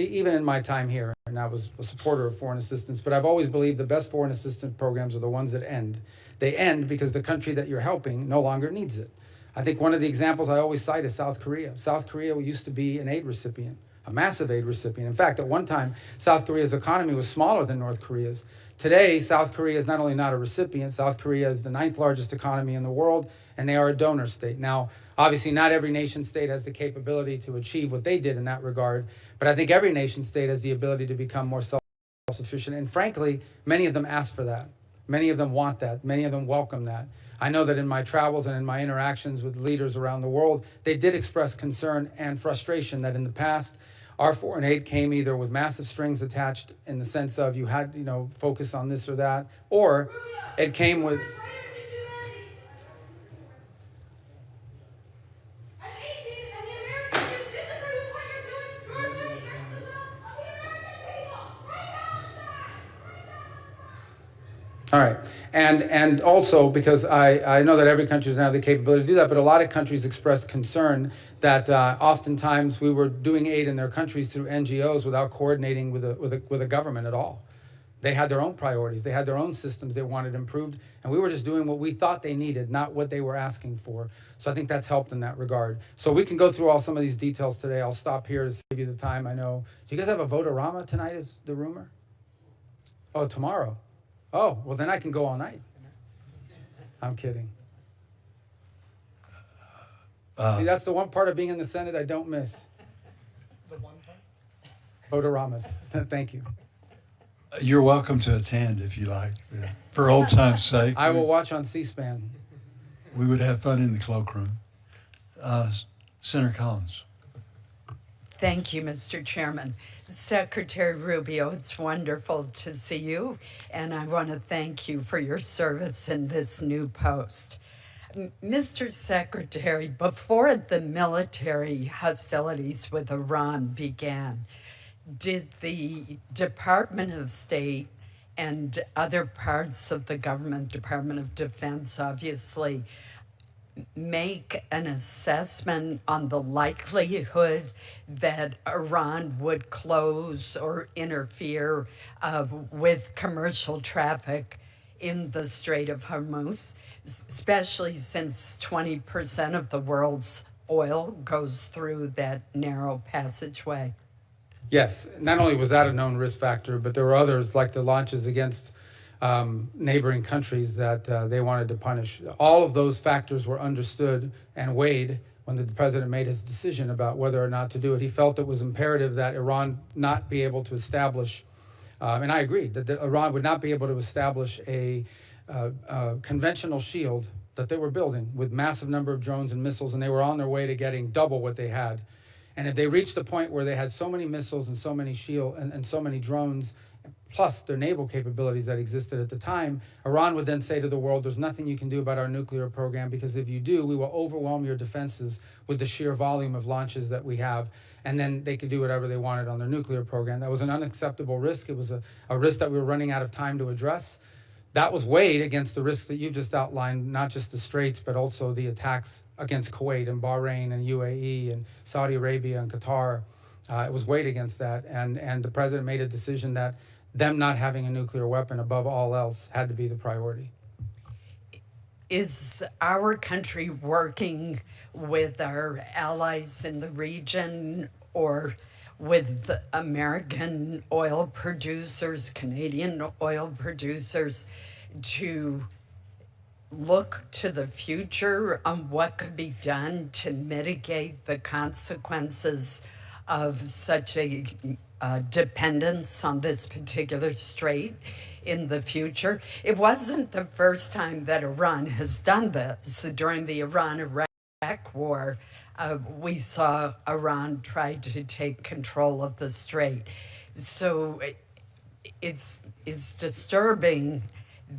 even in my time here, and I was a supporter of foreign assistance, but I've always believed the best foreign assistance programs are the ones that end. They end because the country that you're helping no longer needs it. I think one of the examples I always cite is South Korea. South Korea used to be an aid recipient, a massive aid recipient. In fact, at one time, South Korea's economy was smaller than North Korea's. Today, South Korea is not only not a recipient, South Korea is the 9th largest economy in the world, and they are a donor state. Now, obviously, not every nation state has the capability to achieve what they did in that regard, but I think every nation state has the ability to become more self-sufficient. And frankly, many of them ask for that. Many of them want that. Many of them welcome that. I know that in my travels and in my interactions with leaders around the world, they did express concern and frustration that in the past, our foreign aid came either with massive strings attached in the sense of you had, focus on this or that, or it came with... All right. And also, because I know that every country doesn't have the capability to do that, but a lot of countries expressed concern that oftentimes we were doing aid in their countries through NGOs without coordinating with a government at all. They had their own priorities. They had their own systems they wanted improved, and we were just doing what we thought they needed, not what they were asking for. So I think that's helped in that regard. So we can go through some of these details today. I'll stop here to save you the time. I know. Do you guys have a vote-a-rama tonight, is the rumor? Oh, tomorrow. Oh, well, then I can go all night. I'm kidding. See, that's the one part of being in the Senate I don't miss. The one part? Votoramas. Thank you. You're welcome to attend if you like. For old time's sake. I will watch on C-SPAN. We would have fun in the cloakroom. Senator Collins. Thank you, Mr. Chairman. Secretary Rubio, it's wonderful to see you, and I want to thank you for your service in this new post. Mr. Secretary, before the military hostilities with Iran began, did the Department of State and other parts of the government, Department of Defense, obviously, make an assessment on the likelihood that Iran would close or interfere with commercial traffic in the Strait of Hormuz, especially since 20% of the world's oil goes through that narrow passageway? Yes, not only was that a known risk factor, but there were others like the launches against neighboring countries that they wanted to punish. All of those factors were understood and weighed when the president made his decision about whether or not to do it. He felt it was imperative that Iran not be able to establish, and I agreed, that Iran would not be able to establish a conventional shield that they were building with massive number of drones and missiles, and they were on their way to getting double what they had. And if they reached the point where they had so many missiles and so many shield and so many drones, plus their naval capabilities that existed at the time, Iran would then say to the world, there's nothing you can do about our nuclear program, because if you do, we will overwhelm your defenses with the sheer volume of launches that we have, and then they could do whatever they wanted on their nuclear program. That was an unacceptable risk. It was a risk that we were running out of time to address. That was weighed against the risks that you've just outlined, not just the Straits, but also the attacks against Kuwait and Bahrain and UAE and Saudi Arabia and Qatar. It was weighed against that, and the president made a decision that them not having a nuclear weapon above all else had to be the priority. Is our country working with our allies in the region or with American oil producers, Canadian oil producers, to look to the future on what could be done to mitigate the consequences of such a dependence on this particular strait in the future? It wasn't the first time that Iran has done this. During the Iran-Iraq war, we saw Iran try to take control of the strait. So it's disturbing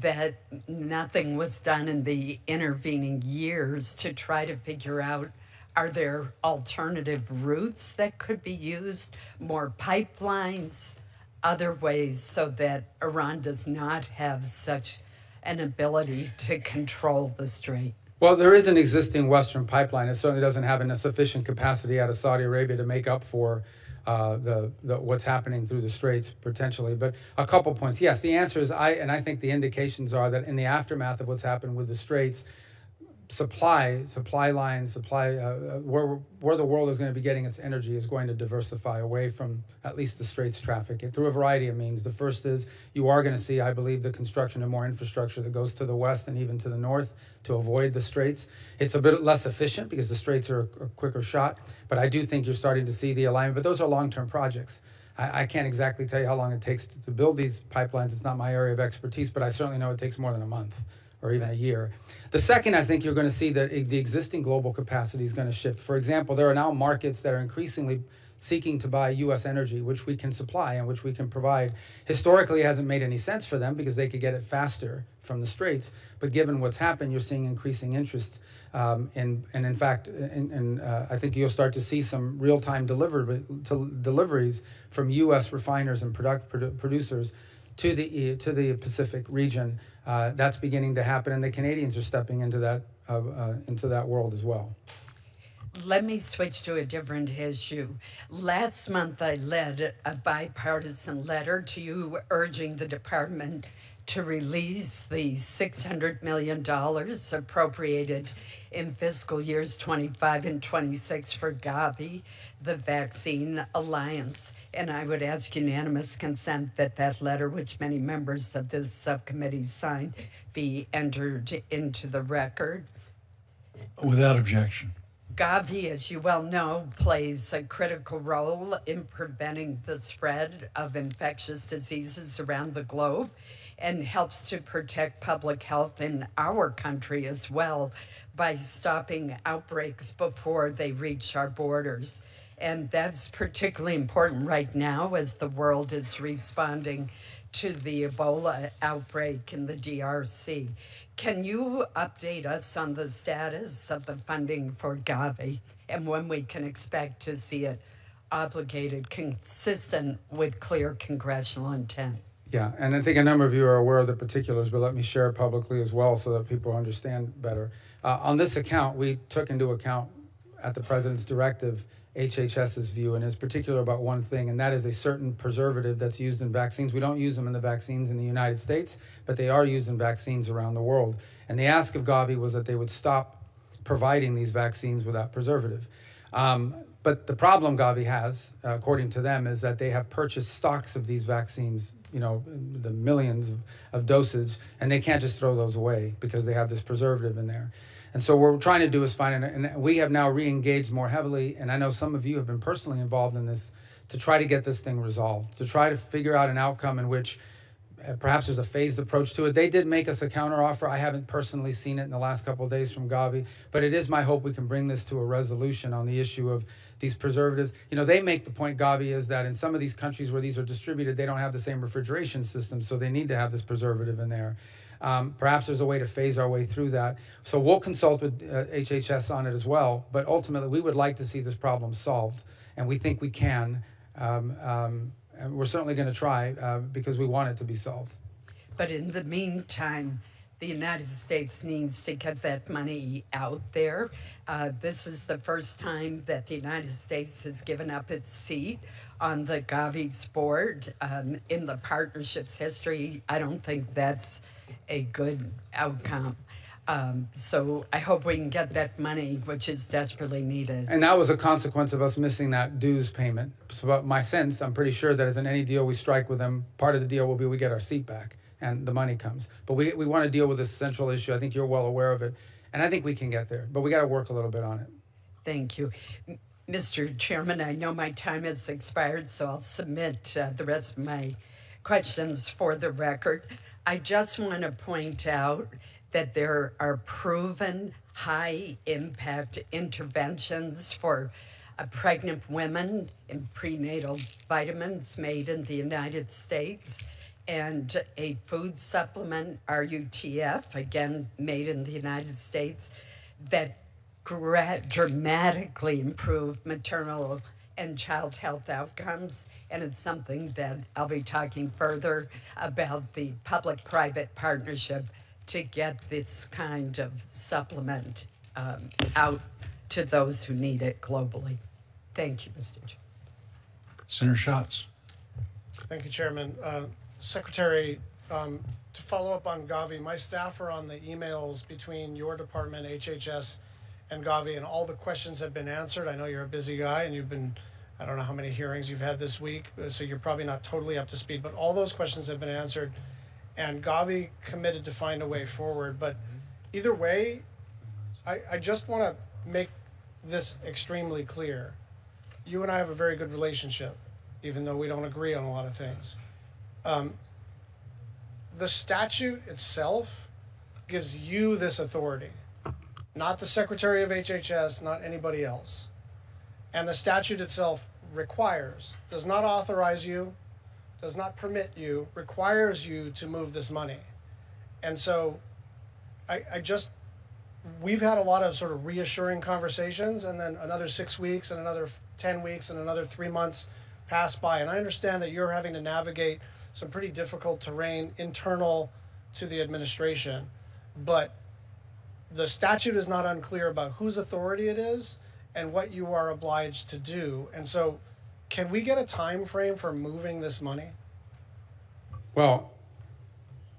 that nothing was done in the intervening years to try to figure out, are there alternative routes that could be used, more pipelines, other ways, so that Iran does not have such an ability to control the strait? Well, there is an existing Western pipeline. It certainly doesn't have a sufficient capacity out of Saudi Arabia to make up for what's happening through the straits potentially. But a couple points. Yes, the answer is I think the indications are that in the aftermath of what's happened with the straits, supply lines, where the world is going to be getting its energy is going to diversify away from at least the straits traffic through a variety of means. The first is you are going to see, I believe, the construction of more infrastructure that goes to the west and even to the north to avoid the straits. It's a bit less efficient because the straits are a quicker shot, but I do think you're starting to see the alignment. But those are long-term projects. I can't exactly tell you how long it takes to build these pipelines. It's not my area of expertise, but I certainly know it takes more than a month or even a year. The second, I think you're going to see that the existing global capacity is going to shift. For example, there are now markets that are increasingly seeking to buy U.S. energy, which we can supply and which we can provide. Historically, it hasn't made any sense for them because they could get it faster from the straits. But given what's happened, you're seeing increasing interest. In fact, I think you'll start to see some real-time deliveries from U.S. refiners and producers to the Pacific region. That's beginning to happen, and the Canadians are stepping into that world as well. Let me switch to a different issue. Last month, I led a bipartisan letter to you urging the department to release the $600 million appropriated in fiscal years 25 and 26 for Gavi, the Vaccine Alliance. And I would ask unanimous consent that that letter, which many members of this subcommittee signed, be entered into the record. Without objection. Gavi, as you well know, plays a critical role in preventing the spread of infectious diseases around the globe and helps to protect public health in our country as well by stopping outbreaks before they reach our borders. And that's particularly important right now as the world is responding to the Ebola outbreak in the DRC. Can you update us on the status of the funding for Gavi and when we can expect to see it obligated, consistent with clear congressional intent? Yeah, and I think a number of you are aware of the particulars, but let me share it publicly as well so that people understand better. On this account, we took into account, at the President's directive, HHS's view, and it's particular about one thing, and that is a certain preservative that's used in vaccines. We don't use them in the vaccines in the United States, but they are used in vaccines around the world. And the ask of Gavi was that they would stop providing these vaccines without preservative. But the problem Gavi has, according to them, is that they have purchased stocks of these vaccines, the millions of doses, and they can't just throw those away because they have this preservative in there. And so what we're trying to do is and we have now re-engaged more heavily, and I know some of you have been personally involved in this, to try to get this thing resolved, to try to figure out an outcome in which perhaps there's a phased approach to it. They did make us a counteroffer. I haven't personally seen it in the last couple of days from Gavi, but it is my hope we can bring this to a resolution on the issue of these preservatives. They make the point, Gavi, is that in some of these countries where these are distributed, they don't have the same refrigeration system, so they need to have this preservative in there. Perhaps there's a way to phase our way through that. So we'll consult with HHS on it as well, but ultimately we would like to see this problem solved, and we think we can. And we're certainly going to try because we want it to be solved. But in the meantime, the United States needs to get that money out there. This is the first time that the United States has given up its seat on the Gavi's board. In the partnership's history, I don't think that's a good outcome. So I hope we can get that money, which is desperately needed. And that was a consequence of us missing that dues payment. So my sense, I'm pretty sure that as in any deal we strike with them, part of the deal will be we get our seat back and the money comes. But we want to deal with this central issue. I think you're well aware of it. And I think we can get there, but we got to work a little bit on it. Thank you. Mr. Chairman, I know my time has expired, so I'll submit the rest of my questions for the record. I just want to point out that there are proven high-impact interventions for pregnant women in prenatal vitamins made in the United States, and a food supplement, RUTF, again made in the United States, that dramatically improve maternal and child health outcomes. And it's something that I'll be talking further about, the public-private partnership to get this kind of supplement out to those who need it globally. Thank you, Mr. Chair. Senator Schatz. Thank you, Chairman. Secretary, to follow up on Gavi, my staff are on the emails between your department, HHS, and Gavi, and all the questions have been answered. I know you're a busy guy, and you've been, I don't know how many hearings you've had this week, so you're probably not totally up to speed, but all those questions have been answered, and Gavi committed to find a way forward. But either way, I just want to make this extremely clear. You and I have a very good relationship, even though we don't agree on a lot of things. The statute itself gives you this authority, not the Secretary of HHS, not anybody else. And the statute itself requires, does not authorize you, does not permit you, requires you to move this money. And so we've had a lot of sort of reassuring conversations, and then another 6 weeks and another 10 weeks and another 3 months pass by. And I understand that you're having to navigate some pretty difficult terrain internal to the administration, but the statute is not unclear about whose authority it is and what you are obliged to do. And so can we get a time frame for moving this money? Well,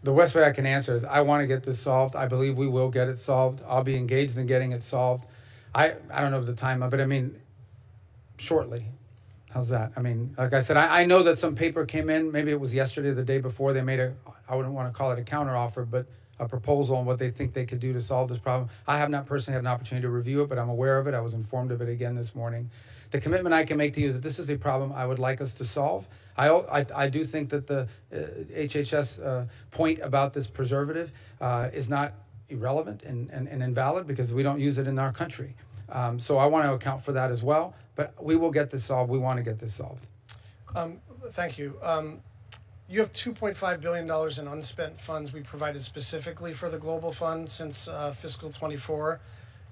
the best way I can answer is I want to get this solved. I believe we will get it solved. I'll be engaged in getting it solved. I don't know the time, but I mean, shortly. How's that? I mean, like I said, I know that some paper came in. Maybe it was yesterday or the day before. They made I wouldn't want to call it a counteroffer, but a proposal on what they think they could do to solve this problem. I have not personally had an opportunity to review it, but I'm aware of it. I was informed of it again this morning. The commitment I can make to you is that this is a problem I would like us to solve. I do think that the HHS point about this preservative is not irrelevant and invalid because we don't use it in our country. So I want to account for that as well. But we will get this solved. We want to get this solved. Thank you. You have $2.5 billion in unspent funds we provided specifically for the Global Fund since fiscal 24.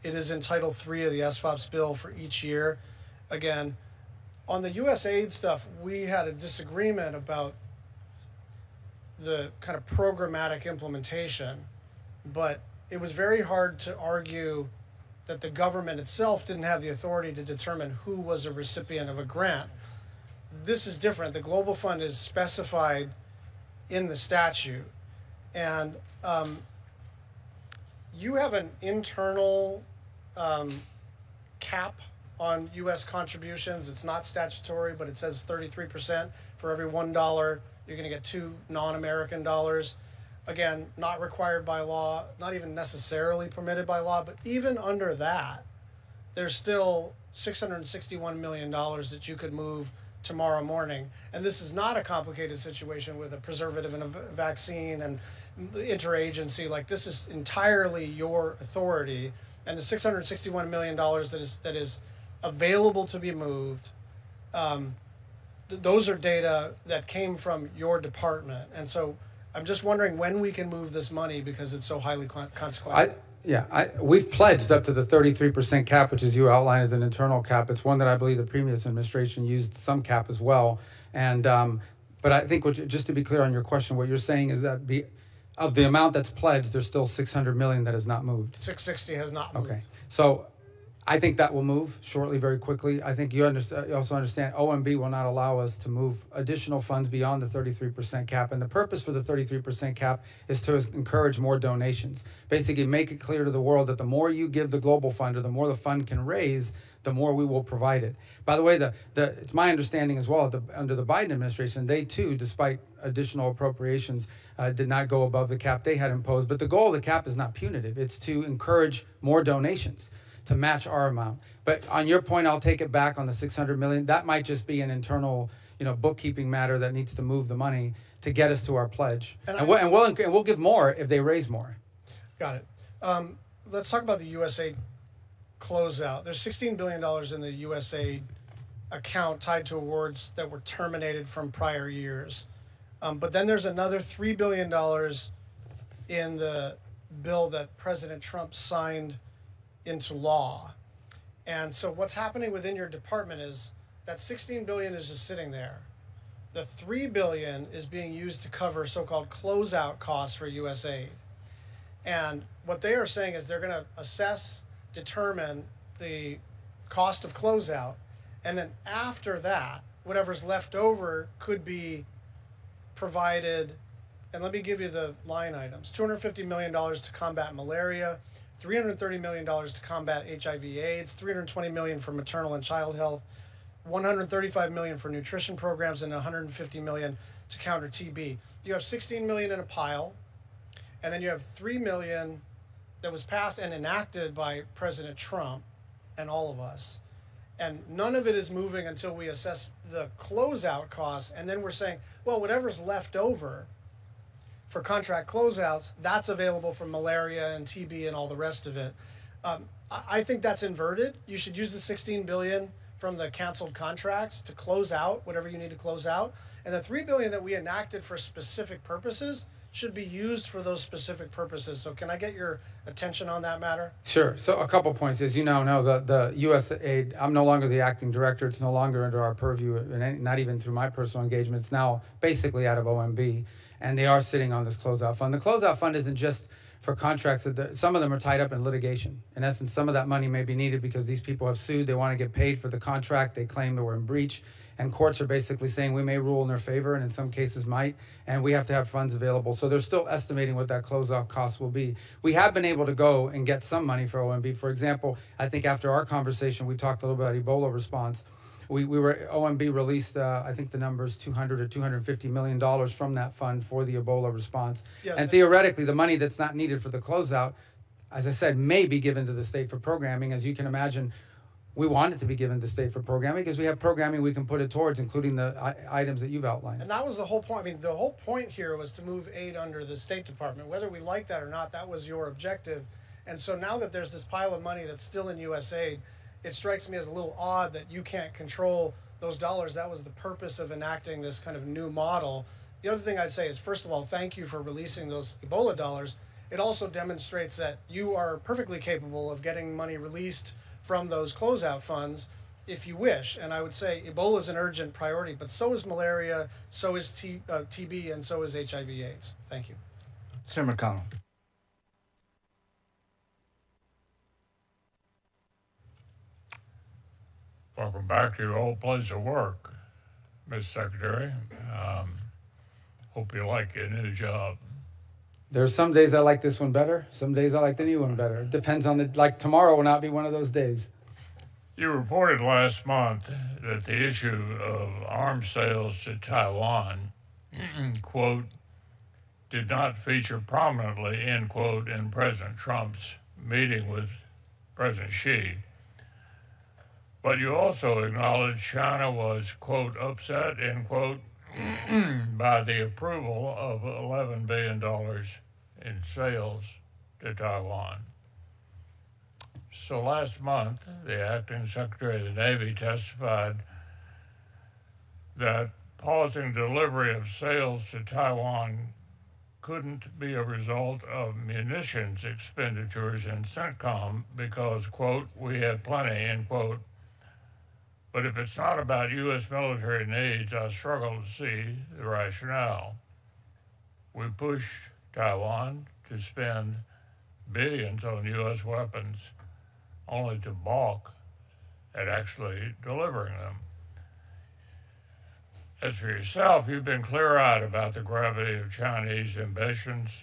It is in Title III of the SFOPS bill for each year. Again, on the USAID stuff, we had a disagreement about the kind of programmatic implementation, but it was very hard to argue that the government itself didn't have the authority to determine who was a recipient of a grant. This is different. The Global Fund is specified in the statute, and you have an internal cap on U.S. contributions. It's not statutory, but it says 33%. For every $1, you're going to get 2 non-American dollars. Again, not required by law, not even necessarily permitted by law, but even under that, there's still $661 million that you could move tomorrow morning. And this is not a complicated situation with a preservative and a vaccine and interagency. Like, this is entirely your authority. And the $661 million that is available to be moved, those are data that came from your department. And so I'm just wondering when we can move this money because it's so highly consequential. We've pledged up to the 33% cap, which as you outlined is an internal cap. It's one that I believe the previous administration used some cap as well. And but I think just to be clear on your question, what you're saying is that of the amount that's pledged, there's still $600 million that has not moved. 660 has not moved. Okay, so I think that will move shortly, very quickly. I think you also understand OMB will not allow us to move additional funds beyond the 33% cap. And the purpose for the 33% cap is to encourage more donations. Basically, make it clear to the world that the more you give the Global Fund or the more the fund can raise, the more we will provide it. By the way, it's my understanding as well, under the Biden administration, they too, despite additional appropriations, did not go above the cap they had imposed. But the goal of the cap is not punitive. It's to encourage more donations, to match our amount. But on your point, I'll take it back on the $600 million. That might just be an internal, bookkeeping matter that needs to move the money to get us to our pledge. And we'll give more if they raise more. Got it. Let's talk about the USAID closeout. There's $16 billion in the USAID account tied to awards that were terminated from prior years. But then there's another $3 billion in the bill that President Trump signed into law. And so what's happening within your department is that $16 billion is just sitting there. The $3 billion is being used to cover so-called closeout costs for USAID. And what they are saying is they're going to determine the cost of closeout, and then after that, whatever's left over could be provided, and let me give you the line items. $250 million to combat malaria, $330 million to combat HIV/AIDS, $320 million for maternal and child health, $135 million for nutrition programs, and $150 million to counter TB. You have $16 million in a pile, and then you have $3 million that was passed and enacted by President Trump and all of us. And none of it is moving until we assess the closeout costs, and then we're saying, well, whatever's left over for contract closeouts, that's available for malaria and TB and all the rest of it. I think that's inverted. You should use the $16 billion from the canceled contracts to close out whatever you need to close out, and the $3 billion that we enacted for specific purposes should be used for those specific purposes. So can I get your attention on that matter? Sure. So a couple points. As you now know, the USAID, I'm no longer the acting director. It's no longer under our purview, and not even through my personal engagement. It's now basically out of OMB, and they are sitting on this closeout fund. The closeout fund isn't just for contracts. Some of them are tied up in litigation. In essence, some of that money may be needed because these people have sued. They want to get paid for the contract. They claim they were in breach. And courts are basically saying we may rule in their favor, and in some cases might, and we have to have funds available. So they're still estimating what that closeout cost will be. We have been able to go and get some money for OMB. For example, I think after our conversation, we talked a little bit about Ebola response. OMB released, I think the number is $200 or $250 million from that fund for the Ebola response. Yes, and theoretically, the money that's not needed for the closeout, as I said, may be given to the state for programming. As you can imagine, we want it to be given to state for programming because we have programming we can put it towards, including the items that you've outlined. And that was the whole point. I mean, the whole point here was to move aid under the State Department. Whether we like that or not, that was your objective. And so now that there's this pile of money that's still in USAID, it strikes me as a little odd that you can't control those dollars. That was the purpose of enacting this kind of new model. The other thing I'd say is, first of all, thank you for releasing those Ebola dollars. It also demonstrates that you are perfectly capable of getting money released from those closeout funds if you wish. And I would say Ebola is an urgent priority, but so is malaria, so is TB, and so is HIV/AIDS. Thank you. Senator McConnell. Welcome back to your old place of work, Ms. Secretary. Hope you like your new job. There's some days I like this one better. Some days I like the new one better. It depends on like tomorrow will not be one of those days. You reported last month that the issue of arms sales to Taiwan, quote, did not feature prominently, end quote, in President Trump's meeting with President Xi. But you also acknowledged China was, quote, upset, end quote, by the approval of $11 billion in sales to Taiwan. So last month, the acting Secretary of the Navy testified that pausing delivery of sales to Taiwan couldn't be a result of munitions expenditures in CENTCOM because, quote, we had plenty, end quote. But if it's not about U.S. military needs, I struggle to see the rationale. We pushed Taiwan to spend billions on U.S. weapons only to balk at actually delivering them. As for yourself, you've been clear-eyed about the gravity of Chinese ambitions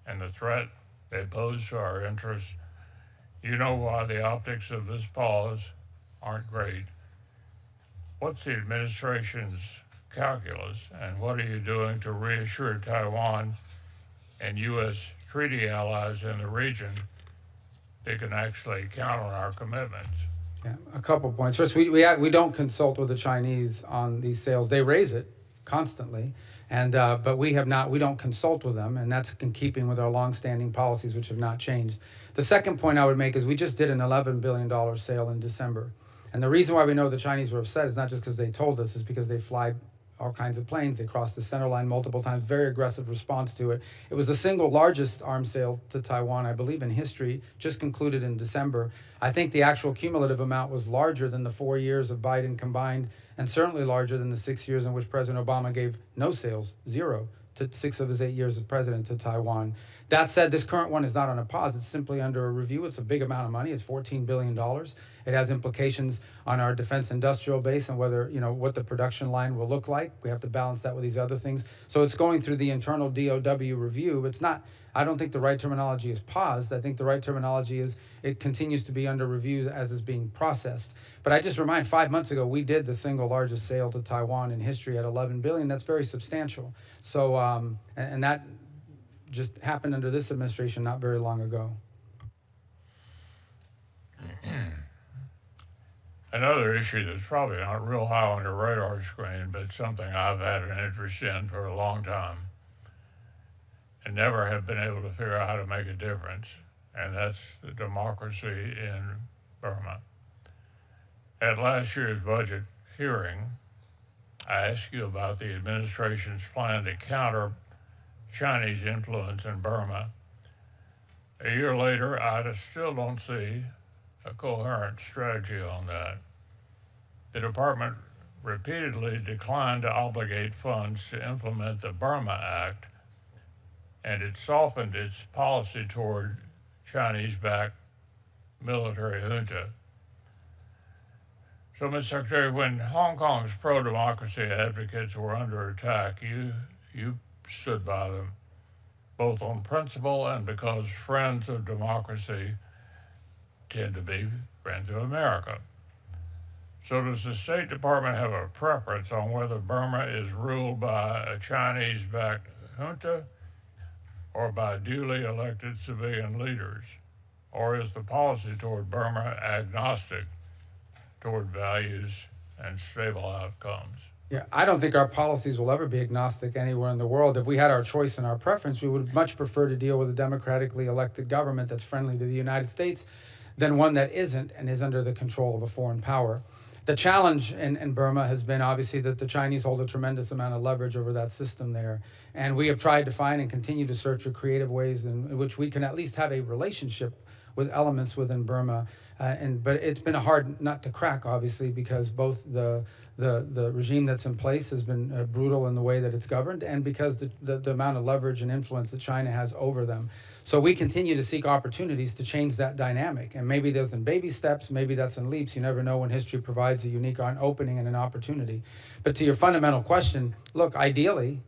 and the threat they pose to our interests. You know why the optics of this pause aren't great. What's the administration's calculus, and what are you doing to reassure Taiwan and U.S. treaty allies in the region they can actually count on our commitments? Yeah, a couple points. First, we don't consult with the Chinese on these sales. They raise it constantly, and but we don't consult with them, and that's in keeping with our longstanding policies, which have not changed. The second point I would make is we just did an $11 billion sale in December. And the reason why we know the Chinese were upset is not just because they told us, it's because they fly all kinds of planes. They crossed the center line multiple times, very aggressive response to it. It was the single largest arms sale to Taiwan, I believe, in history, just concluded in December. I think the actual cumulative amount was larger than the 4 years of Biden combined, and certainly larger than the 6 years in which President Obama gave no sales, zero, to 6 of his 8 years as president to Taiwan. That said, this current one is not on a pause. It's simply under a review. It's a big amount of money. It's $14 billion. It has implications on our defense industrial base and whether, what the production line will look like. We have to balance that with these other things. So it's going through the internal DOW review. It's not, I don't think the right terminology is paused. I think the right terminology is it continues to be under review as is being processed. But I just remind, 5 months ago, we did the single largest sale to Taiwan in history at $11 billion. That's very substantial. So, and that just happened under this administration not very long ago. Another issue that's probably not real high on the radar screen, but something I've had an interest in for a long time and never have been able to figure out how to make a difference, and that's the democracy in Burma. At last year's budget hearing, I asked you about the administration's plan to counter Chinese influence in Burma. A year later, I still don't see a coherent strategy on that. The department repeatedly declined to obligate funds to implement the Burma Act, and it softened its policy toward Chinese-backed military junta. So, Mr. Secretary, when Hong Kong's pro-democracy advocates were under attack, you stood by them, both on principle and because friends of democracy tend to be friends of America. So does the State Department have a preference on whether Burma is ruled by a Chinese-backed junta or by duly elected civilian leaders? Or is the policy toward Burma agnostic toward values and stable outcomes? Yeah, I don't think our policies will ever be agnostic anywhere in the world. If we had our choice and our preference, we would much prefer to deal with a democratically elected government that's friendly to the United States than one that isn't and is under the control of a foreign power. The challenge in Burma has been obviously that the Chinese hold a tremendous amount of leverage over that system there. And we have tried to find and continue to search for creative ways in which we can at least have a relationship with elements within Burma. But it's been a hard nut to crack, obviously, because both the regime that's in place has been brutal in the way that it's governed, and because the amount of leverage and influence that China has over them. So we continue to seek opportunities to change that dynamic. And maybe there's in baby steps, maybe that's in leaps. You never know when history provides a unique opening and an opportunity. But to your fundamental question, look, ideally,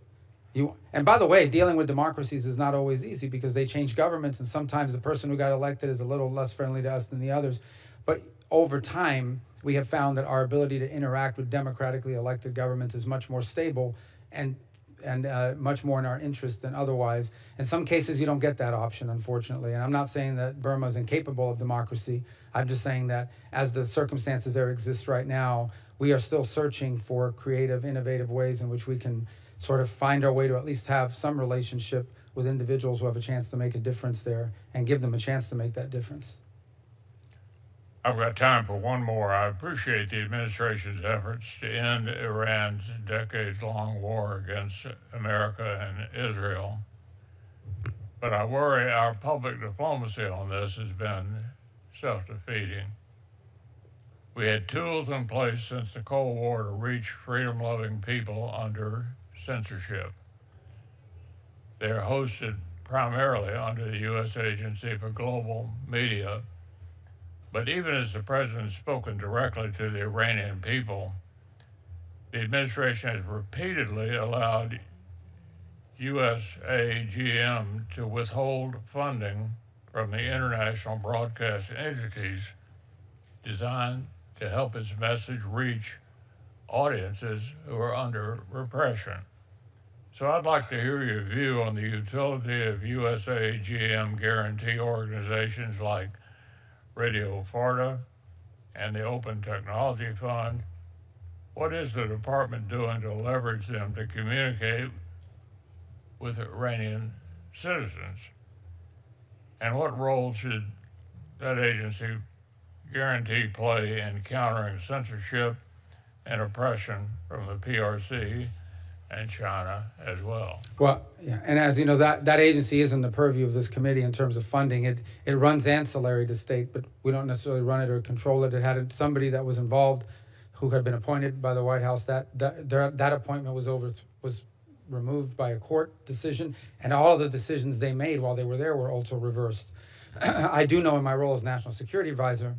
and by the way, dealing with democracies is not always easy because they change governments, and sometimes the person who got elected is a little less friendly to us than the others. But over time, we have found that our ability to interact with democratically elected governments is much more stable and much more in our interest than otherwise. In some cases, you don't get that option, unfortunately. And I'm not saying that Burma is incapable of democracy. I'm just saying that as the circumstances there exist right now, we are still searching for creative, innovative ways in which we can sort of find our way to at least have some relationship with individuals who have a chance to make a difference there and give them a chance to make that difference. I've got time for one more. I appreciate the administration's efforts to end Iran's decades-long war against America and Israel. But I worry our public diplomacy on this has been self-defeating. We had tools in place since the Cold War to reach freedom-loving people under censorship. They're hosted primarily under the U.S. Agency for Global Media. But even as the president has spoken directly to the Iranian people, the administration has repeatedly allowed USAGM to withhold funding from the international broadcast entities designed to help its message reach audiences who are under repression. So I'd like to hear your view on the utility of USAGM guarantee organizations like Radio Farda and the Open Technology Fund. What is the department doing to leverage them to communicate with Iranian citizens? And what role should that agency guarantee play in countering censorship and oppression from the PRC and China as well? Well, yeah, and as you know, that agency is in the purview of this committee in terms of funding. It runs ancillary to state, but we don't necessarily run it or control it. It had somebody that was involved who had been appointed by the White House. That appointment was removed by a court decision, and all of the decisions they made while they were there were also reversed. I do know in my role as National Security Advisor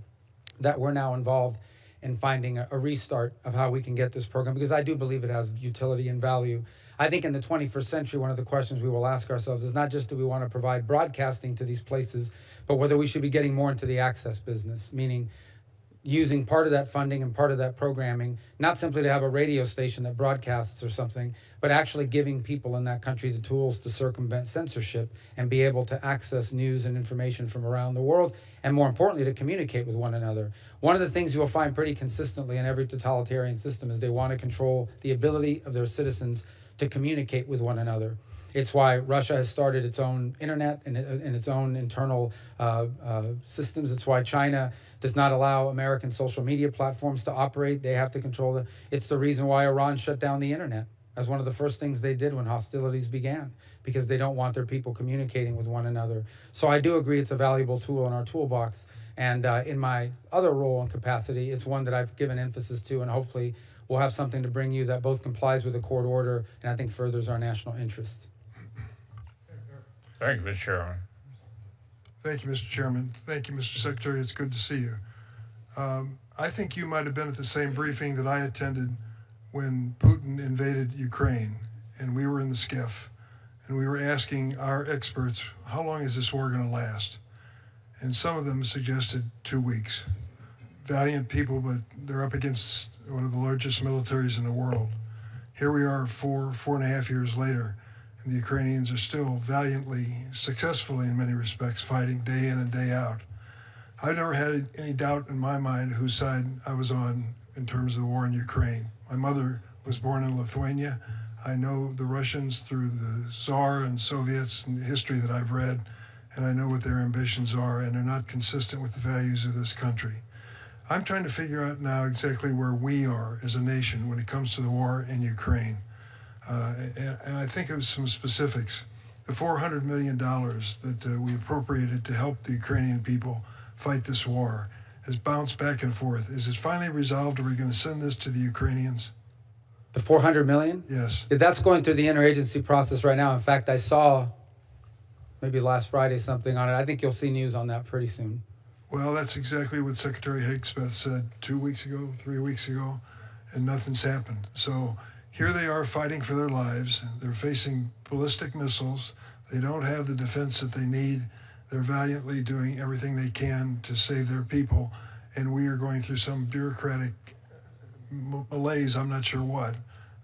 that we're now involved in finding a restart of how we can get this program, because I do believe it has utility and value. I think in the 21st century, one of the questions we will ask ourselves is not just do we want to provide broadcasting to these places, but whether we should be getting more into the access business, meaning using part of that funding and part of that programming, not simply to have a radio station that broadcasts or something, but actually giving people in that country the tools to circumvent censorship and be able to access news and information from around the world, and more importantly, to communicate with one another. One of the things you will find pretty consistently in every totalitarian system is they want to control the ability of their citizens to communicate with one another. It's why Russia has started its own internet and its own internal systems. It's why China does not allow American social media platforms to operate. They have to control it. It's the reason why Iran shut down the internet as one of the first things they did when hostilities began, because they don't want their people communicating with one another. So I do agree it's a valuable tool in our toolbox. And in my other role and capacity, it's one that I've given emphasis to, and hopefully we'll have something to bring you that both complies with the court order and I think furthers our national interest. Thank you, Mr. Chairman. Thank you, Mr. Chairman. Thank you, Mr. Secretary. It's good to see you. I think you might have been at the same briefing that I attended when Putin invaded Ukraine, and we were in the skiff, and we were asking our experts, how long is this war going to last? And some of them suggested 2 weeks. Valiant people, but they're up against one of the largest militaries in the world. Here we are 4.5 years later, and the Ukrainians are still valiantly, successfully in many respects, fighting day in and day out. I've never had any doubt in my mind whose side I was on in terms of the war in Ukraine. My mother was born in Lithuania. I know the Russians through the Tsar and Soviets and the history that I've read, and I know what their ambitions are, and they're not consistent with the values of this country. I'm trying to figure out now exactly where we are as a nation when it comes to the war in Ukraine. And I think of some specifics. The $400 million that we appropriated to help the Ukrainian people fight this war has bounced back and forth. Is it finally resolved? Are we going to send this to the Ukrainians? The $400 million? Yes. That's going through the interagency process right now. In fact, I saw maybe last Friday something on it. I think you'll see news on that pretty soon. Well, that's exactly what Secretary Higgsmith said 2 weeks ago, 3 weeks ago, and nothing's happened. So here they are fighting for their lives. They're facing ballistic missiles. They don't have the defense that they need. They're valiantly doing everything they can to save their people. And we are going through some bureaucratic malaise, I'm not sure what.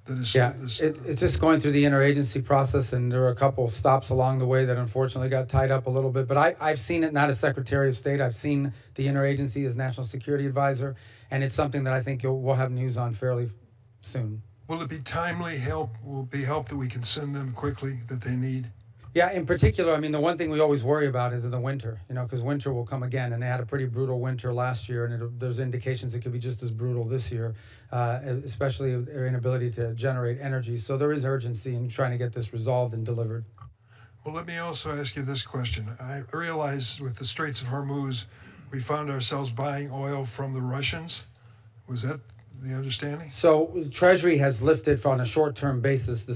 That is, it's just going through the interagency process, and there were a couple stops along the way that unfortunately got tied up a little bit. But I've seen it not as Secretary of State. I've seen the interagency as National Security Advisor, and it's something that I think we'll have news on fairly soon. Will it be timely help? Will it be help that we can send them quickly that they need? Yeah, in particular, I mean, the one thing we always worry about is in the winter, because winter will come again, and they had a pretty brutal winter last year, and there's indications it could be just as brutal this year, especially their inability to generate energy. So there is urgency in trying to get this resolved and delivered. Well, let me also ask you this question. I realize with the Straits of Hormuz, we found ourselves buying oil from the Russians. Was that the understanding? So Treasury has lifted on a short-term basis the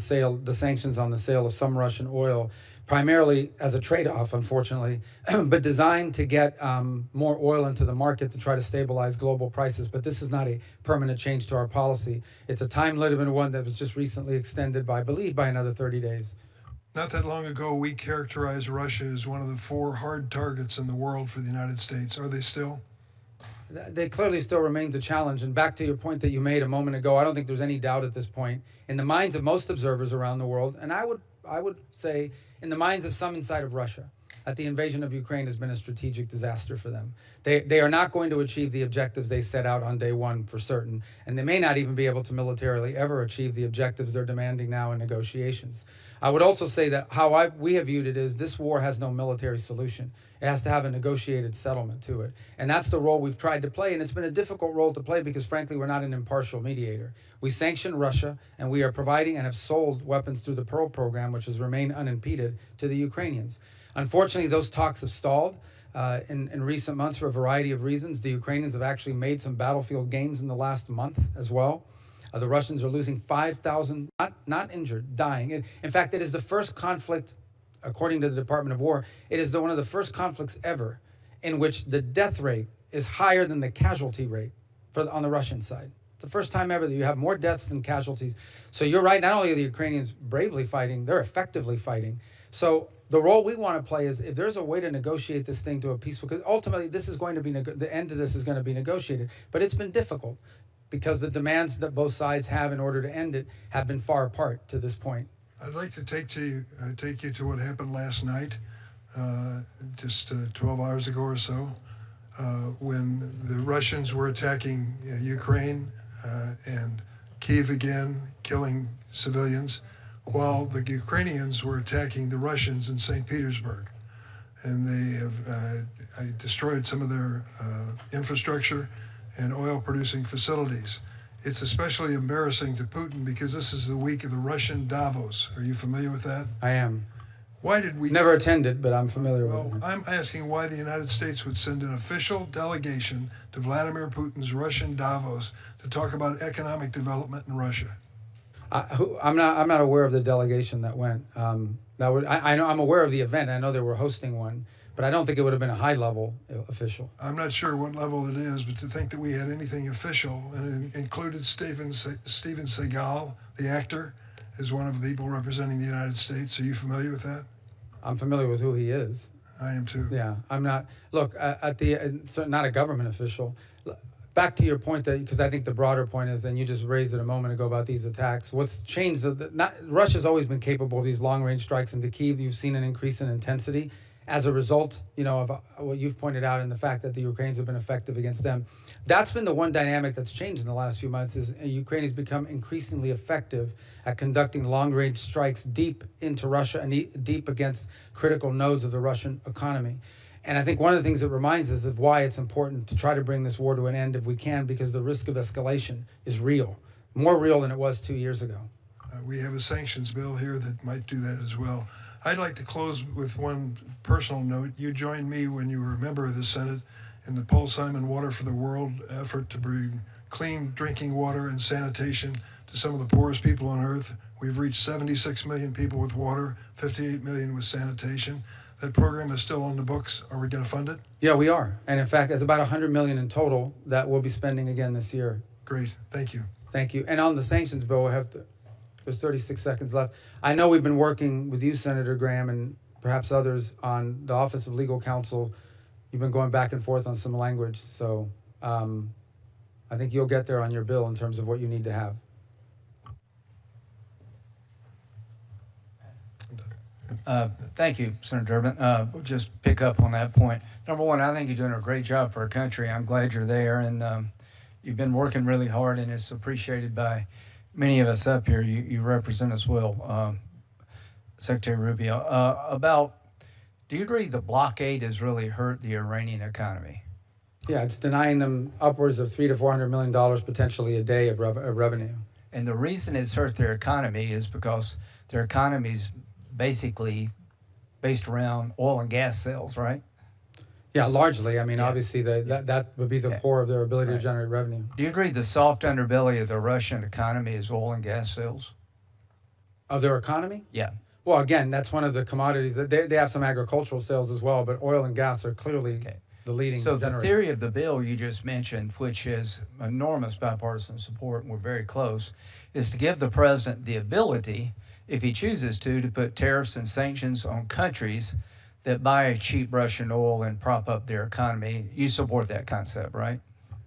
sanctions on the sale of some Russian oil, primarily as a trade-off, unfortunately, but designed to get more oil into the market to try to stabilize global prices. But this is not a permanent change to our policy. It's a time-limited one that was just recently extended by, I believe, by another 30 days. Not that long ago, we characterized Russia as one of the 4 hard targets in the world for the United States. Are they still? They clearly still remains a challenge. And back to your point that you made a moment ago, I don't think there's any doubt at this point in the minds of most observers around the world, and I would say in the minds of some inside of Russia, that the invasion of Ukraine has been a strategic disaster for them. They are not going to achieve the objectives they set out on day one for certain, and they may not even be able to militarily ever achieve the objectives they're demanding now in negotiations. I would also say that how we have viewed it is this war has no military solution. It has to have a negotiated settlement to it. And that's the role we've tried to play, and it's been a difficult role to play because, frankly, we're not an impartial mediator. We sanction Russia, and we are providing and have sold weapons through the Pearl program, which has remained unimpeded, to the Ukrainians. Unfortunately, those talks have stalled in recent months for a variety of reasons. The Ukrainians have actually made some battlefield gains in the last month as well. The Russians are losing 5,000, not injured, dying. In fact, it is the first conflict, according to the Department of War, it is one of the first conflicts ever in which the death rate is higher than the casualty rate on the Russian side. It's the first time ever that you have more deaths than casualties. So you're right, not only are the Ukrainians bravely fighting, they're effectively fighting. So the role we want to play is if there's a way to negotiate this thing to a peaceful, because ultimately this is going to be, the end of this is going to be negotiated. But it's been difficult because the demands that both sides have in order to end it have been far apart to this point. I'd like to take you to what happened last night, just 12 hours ago or so, when the Russians were attacking Ukraine and Kyiv again, killing civilians, while the Ukrainians were attacking the Russians in St. Petersburg. And they have destroyed some of their infrastructure and oil-producing facilities. It's especially embarrassing to Putin because this is the week of the Russian Davos. Are you familiar with that? I am. Why did we... Never attended, but I'm familiar with it. Well, I'm asking why the United States would send an official delegation to Vladimir Putin's Russian Davos to talk about economic development in Russia. I'm not aware of the delegation that went. I know I'm aware of the event. I know they were hosting one, but I don't think it would have been a high-level official. I'm not sure what level it is, but to think that we had anything official, and it included Steven Seagal, the actor, as one of the people representing the United States. Are you familiar with that? I'm familiar with who he is. I am too. Yeah, I'm not. Look, so not a government official. Back to your point, that because I think the broader point is, and you just raised it a moment ago about these attacks. What's changed? Russia's always been capable of these long-range strikes into Kyiv. You've seen an increase in intensity as a result, of what you've pointed out, and the fact that the Ukrainians have been effective against them. That's been the one dynamic that's changed in the last few months. Is Ukraine has become increasingly effective at conducting long-range strikes deep into Russia and deep against critical nodes of the Russian economy. And I think one of the things that reminds us of why it's important to try to bring this war to an end if we can, because the risk of escalation is real, more real than it was 2 years ago. We have a sanctions bill here that might do that as well. I'd like to close with one personal note. You joined me when you were a member of the Senate in the Paul Simon Water for the World effort to bring clean drinking water and sanitation to some of the poorest people on earth. We've reached 76 million people with water, 58 million with sanitation. That program is still on the books. Are we going to fund it? Yeah, we are. And in fact, it's about $100 million in total that we'll be spending again this year. Great. Thank you. Thank you. And on the sanctions bill, there's 36 seconds left. I know we've been working with you, Senator Graham, and perhaps others on the Office of Legal Counsel. You've been going back and forth on some language. So I think you'll get there on your bill in terms of what you need to have. Thank you, Senator Durbin. We'll just pick up on that point. Number one, I think you're doing a great job for our country. I'm glad you're there, and you've been working really hard, and it's appreciated by many of us up here. You represent us well, Secretary Rubio. Do you agree the blockade has really hurt the Iranian economy? Yeah, it's denying them upwards of $300 to $400 million potentially a day of revenue. And the reason it's hurt their economy is because their economy's basically based around oil and gas sales, right? Yeah, largely. I mean, obviously, that would be the core of their ability to generate revenue. Do you agree the soft underbelly of the Russian economy is oil and gas sales? Of their economy? Yeah. Well, again, that's one of the commodities. They have some agricultural sales as well, but oil and gas are clearly the leading So generator. the theory of the bill you just mentioned, which is enormous bipartisan support, and we're very close, is to give the president the ability, if he chooses to put tariffs and sanctions on countries that buy cheap Russian oil and prop up their economy. You support that concept, right?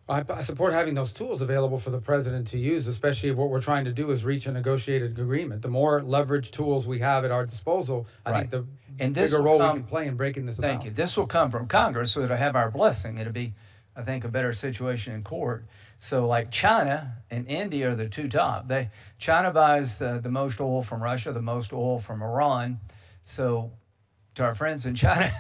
I support having those tools available for the president to use, especially if what we're trying to do is reach a negotiated agreement. The more leverage tools we have at our disposal, I think the bigger role we can play in breaking this about. Thank you. This will come from Congress, so it'll have our blessing. It'll be, I think, a better situation in court. So like China and India are the two top. China buys the most oil from Russia, the most oil from Iran. So to our friends in China,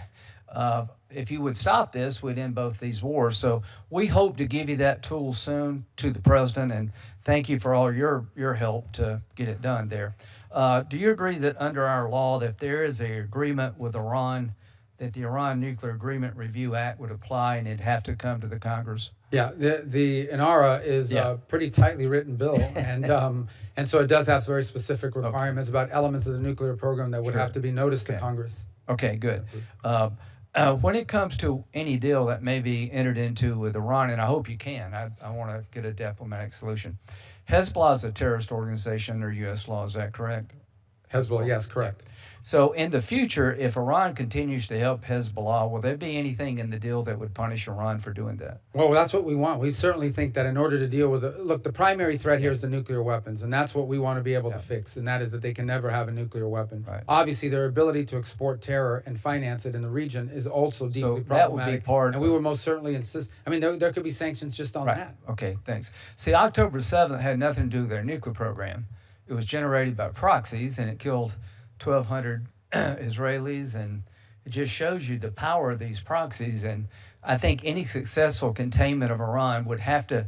if you would stop this, we'd end both these wars. So we hope to give you that tool soon to the president, and thank you for all your help to get it done there. Do you agree that under our law, that if there is an agreement with Iran, that the Iran Nuclear Agreement Review Act would apply and it'd have to come to the Congress? Yeah, the INARA is a pretty tightly written bill, and so it does have very specific requirements about elements of the nuclear program that would have to be noticed to Congress. Okay, good. When it comes to any deal that may be entered into with Iran, and I hope you can, I want to get a diplomatic solution. Hezbollah is a terrorist organization under U.S. law, is that correct? Hezbollah, yes, correct. So in the future, if Iran continues to help Hezbollah, will there be anything in the deal that would punish Iran for doing that? Well, that's what we want. We certainly think that in order to deal with the primary threat here is the nuclear weapons, and that's what we want to be able to fix, and that is that they can never have a nuclear weapon. Right. Obviously, their ability to export terror and finance it in the region is also deeply So that problematic. would be part and we would most certainly insist. I mean, there could be sanctions just on that. Okay, thanks. See, October 7th had nothing to do with their nuclear program. It was generated by proxies, and it killed 1,200 Israelis, and it just shows you the power of these proxies. And I think any successful containment of Iran would have to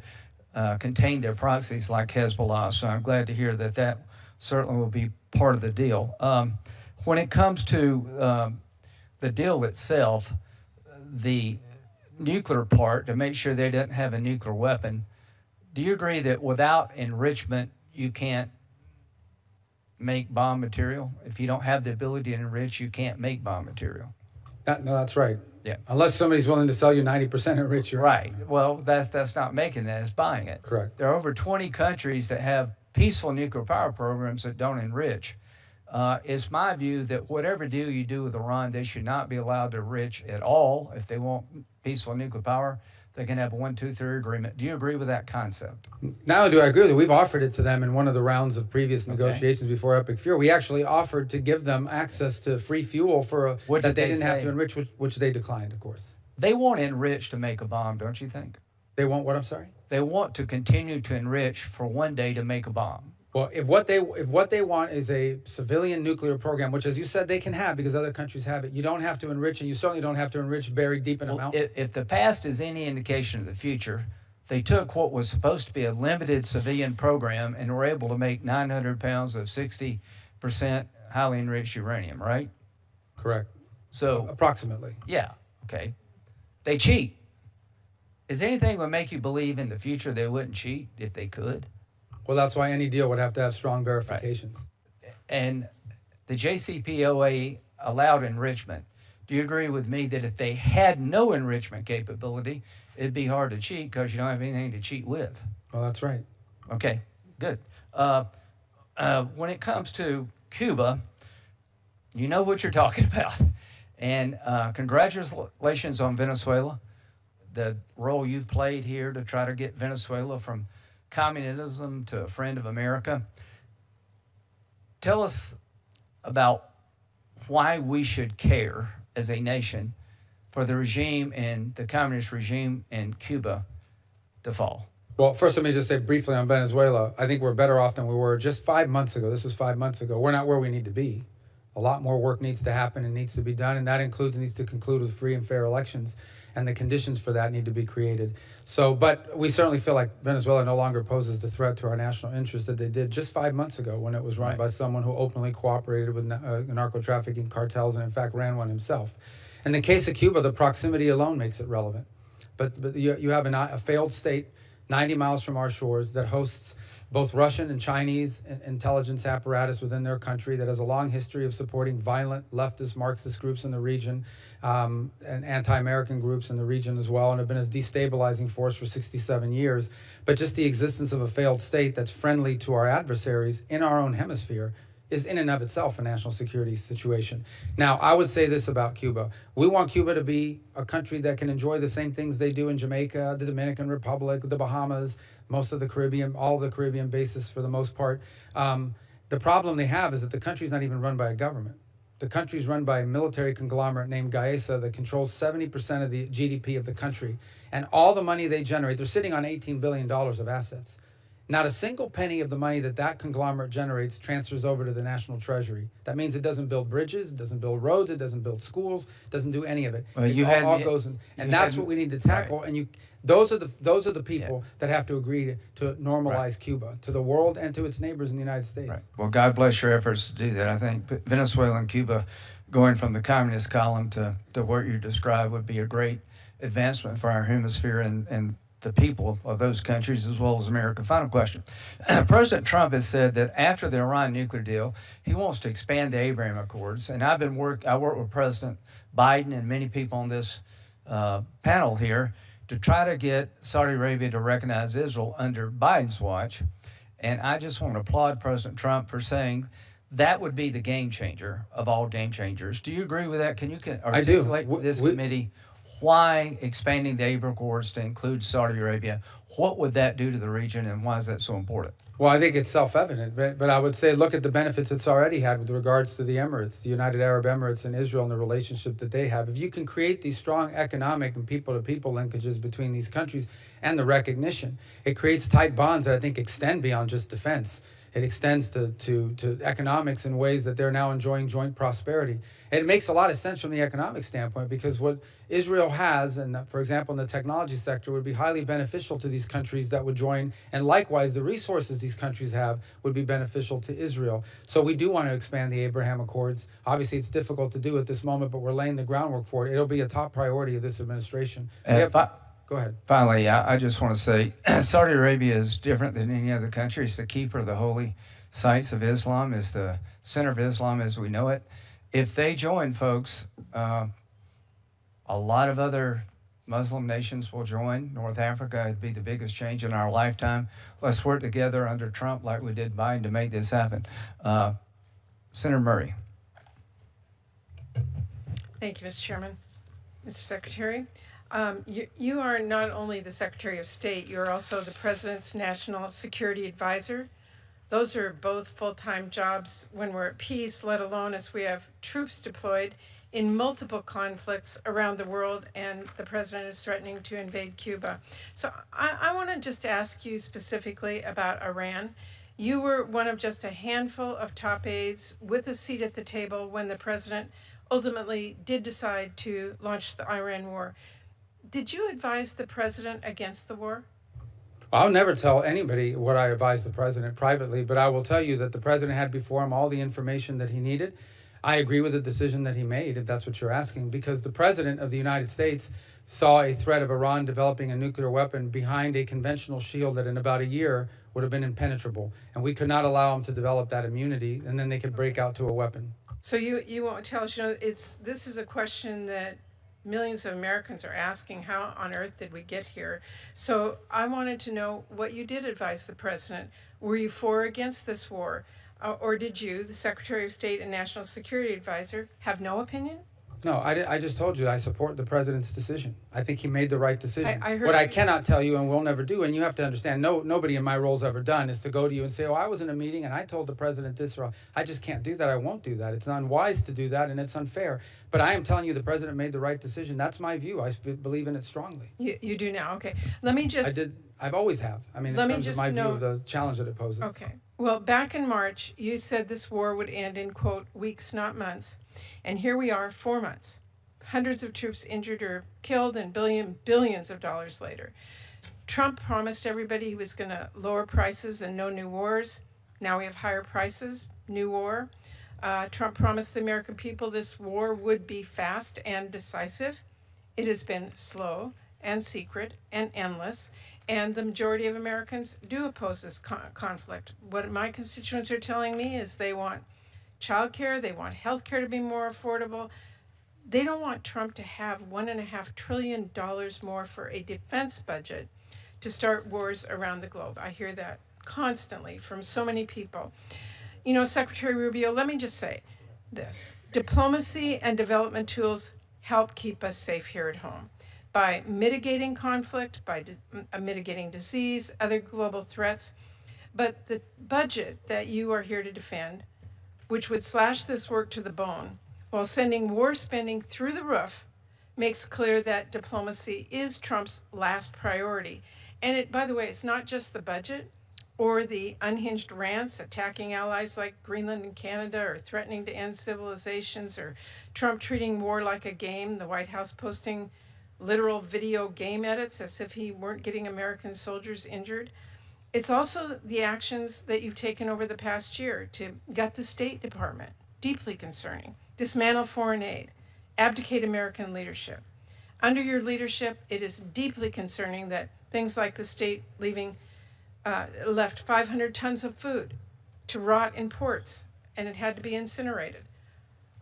contain their proxies like Hezbollah. So I'm glad to hear that that certainly will be part of the deal. When it comes to the deal itself, the nuclear part, to make sure they don't have a nuclear weapon, do you agree that without enrichment, you can't make bomb material? If you don't have the ability to enrich, you can't make bomb material. No, that's right. Yeah. Unless somebody's willing to sell you 90% enriched uranium. Right. Well, that's not making that, it's buying it. Correct. There are over 20 countries that have peaceful nuclear power programs that don't enrich. It's my view that whatever deal you do with Iran, they should not be allowed to enrich at all. If they want peaceful nuclear power, they can have a 1, 2, 3 agreement. Do you agree with that concept? Not only do I agree with it, we've offered it to them in one of the rounds of previous negotiations before Epic Fury. We actually offered to give them access to free fuel for What that did they they didn't have say? to enrich, which they declined, of course. They want to enrich to make a bomb, don't you think? They want what? I'm sorry. They want to continue to enrich for one day to make a bomb. Well, if what they want is a civilian nuclear program, which, as you said, they can have because other countries have it, you don't have to enrich, and you certainly don't have to enrich buried deep in a mountain. If the past is any indication of the future, they took what was supposed to be a limited civilian program and were able to make 900 pounds of 60% highly enriched uranium, right? Correct. So, Approximately. yeah, okay. They cheat. Is there anything that would make you believe in the future they wouldn't cheat if they could? Well, that's why any deal would have to have strong verifications. And the JCPOA allowed enrichment. Do you agree with me that if they had no enrichment capability, it'd be hard to cheat because you don't have anything to cheat with? Well, that's right. Okay, good. When it comes to Cuba, you know what you're talking about. And congratulations on Venezuela, the role you've played here to try to get Venezuela from communism to a friend of America. Tell us about why we should care as a nation for the regime and the communist regime in Cuba to fall. Well, first, let me just say briefly on Venezuela. I think we're better off than we were just 5 months ago. This was 5 months ago. We're not where we need to be. A lot more work needs to happen and needs to be done, and that needs to conclude with free and fair elections, and the conditions for that need to be created. So, but we certainly feel like Venezuela no longer poses the threat to our national interest that they did just 5 months ago when it was run by someone who openly cooperated with narco-trafficking cartels and in fact ran one himself. In the case of Cuba, the proximity alone makes it relevant. But you have a failed state 90 miles from our shores that hosts both Russian and Chinese intelligence apparatus within their country that has a long history of supporting violent leftist Marxist groups in the region and anti-American groups in the region as well, and have been a destabilizing force for 67 years. But just the existence of a failed state that's friendly to our adversaries in our own hemisphere is in and of itself a national security situation. Now, I would say this about Cuba. We want Cuba to be a country that can enjoy the same things they do in Jamaica, the Dominican Republic, the Bahamas, most of the Caribbean, all of the Caribbean bases for the most part. The problem they have is that the country's not even run by a government. The country's run by a military conglomerate named Gaesa that controls 70% of the GDP of the country. And all the money they generate, they're sitting on $18 billion of assets. Not a single penny of the money that conglomerate generates transfers over to the national treasury. That means it doesn't build bridges, it doesn't build roads, it doesn't build schools, it doesn't do any of it. Well, It all goes in, and that's what we need to tackle. Right. And those are the people that have to agree to normalize Cuba to the world and to its neighbors in the United States. Right. Well, God bless your efforts to do that. I think Venezuela and Cuba going from the communist column to what you described would be a great advancement for our hemisphere and the people of those countries as well as America. Final question. President Trump has said that after the Iran nuclear deal, he wants to expand the Abraham Accords. And I work with President Biden and many people on this panel here to try to get Saudi Arabia to recognize Israel under Biden's watch. And I just want to applaud President Trump for saying that would be the game changer of all game changers. Do you agree with that? Can you articulate with this committee why expanding the Abraham Accords to include Saudi Arabia, what would that do to the region, and why is that so important? Well, I think it's self-evident, but I would say look at the benefits it's already had with regards to the Emirates, the United Arab Emirates and Israel and the relationship that they have. If you can create these strong economic and people-to-people linkages between these countries and the recognition, it creates tight bonds that I think extend beyond just defense. It extends to economics in ways that they're now enjoying joint prosperity. And it makes a lot of sense from the economic standpoint because what Israel has, and for example, in the technology sector, would be highly beneficial to these countries that would join. And likewise, the resources these countries have would be beneficial to Israel. So we do want to expand the Abraham Accords. Obviously, it's difficult to do at this moment, but we're laying the groundwork for it. It'll be a top priority of this administration. Go ahead. Finally, I just want to say Saudi Arabia is different than any other country. It's the keeper of the holy sites of Islam, is the center of Islam as we know it. If they join, folks, a lot of other Muslim nations will join. North Africa would be the biggest change in our lifetime. Let's work together under Trump like we did Biden to make this happen. Senator Murray. Thank you, Mr. Chairman. Mr. Secretary. You are not only the Secretary of State, you're also the President's National Security Advisor. Those are both full-time jobs when we're at peace, let alone as we have troops deployed in multiple conflicts around the world, and the President is threatening to invade Cuba. So I want to just ask you specifically about Iran. You were one of just a handful of top aides with a seat at the table when the President ultimately did decide to launch the Iran war. Did you advise the President against the war? I'll never tell anybody what I advised the President privately, but I will tell you that the President had before him all the information that he needed. I agree with the decision that he made, if that's what you're asking, because the President of the United States saw a threat of Iran developing a nuclear weapon behind a conventional shield that in about a year would have been impenetrable. And we could not allow them to develop that immunity, and then they could break out to a weapon. So you won't tell us, this is a question that millions of Americans are asking, how on earth did we get here? So I wanted to know what you did advise the President. Were you for or against this war? Or did you, the Secretary of State and National Security Advisor, have no opinion? No, I just told you I support the President's decision. I think he made the right decision. I heard what I cannot tell you and will never do, and you have to understand, nobody in my role's ever done, is to go to you and say, oh, I was in a meeting and I told the President this, or I just can't do that. I won't do that. It's unwise to do that, and it's unfair. But I am telling you the President made the right decision. That's my view. I believe in it strongly. You do now. Okay. Let me just... I've always have. I mean, in terms of my view of the challenge that it poses. Okay. Well, back in March, you said this war would end in, quote, weeks, not months. And here we are, 4 months. Hundreds of troops injured or killed, and billions of dollars later. Trump promised everybody he was going to lower prices and no new wars. Now we have higher prices, new war. Trump promised the American people this war would be fast and decisive. It has been slow and secret and endless, and the majority of Americans do oppose this conflict. What my constituents are telling me is they want childcare, they want health care to be more affordable. They don't want Trump to have $1.5 trillion more for a defense budget to start wars around the globe. I hear that constantly from so many people. Secretary Rubio, let me just say this. Diplomacy and development tools help keep us safe here at home by mitigating conflict, by mitigating disease, other global threats. But the budget that you are here to defend, which would slash this work to the bone, while sending war spending through the roof, makes clear that diplomacy is Trump's last priority. And by the way, it's not just the budget or the unhinged rants attacking allies like Greenland and Canada, or threatening to end civilizations, or Trump treating war like a game, the White House posting literal video game edits as if he weren't getting American soldiers injured. It's also the actions that you've taken over the past year to gut the State Department, deeply concerning. Dismantle foreign aid, abdicate American leadership. Under your leadership, it is deeply concerning that Things like the state left 500 tons of food to rot in ports, and it had to be incinerated.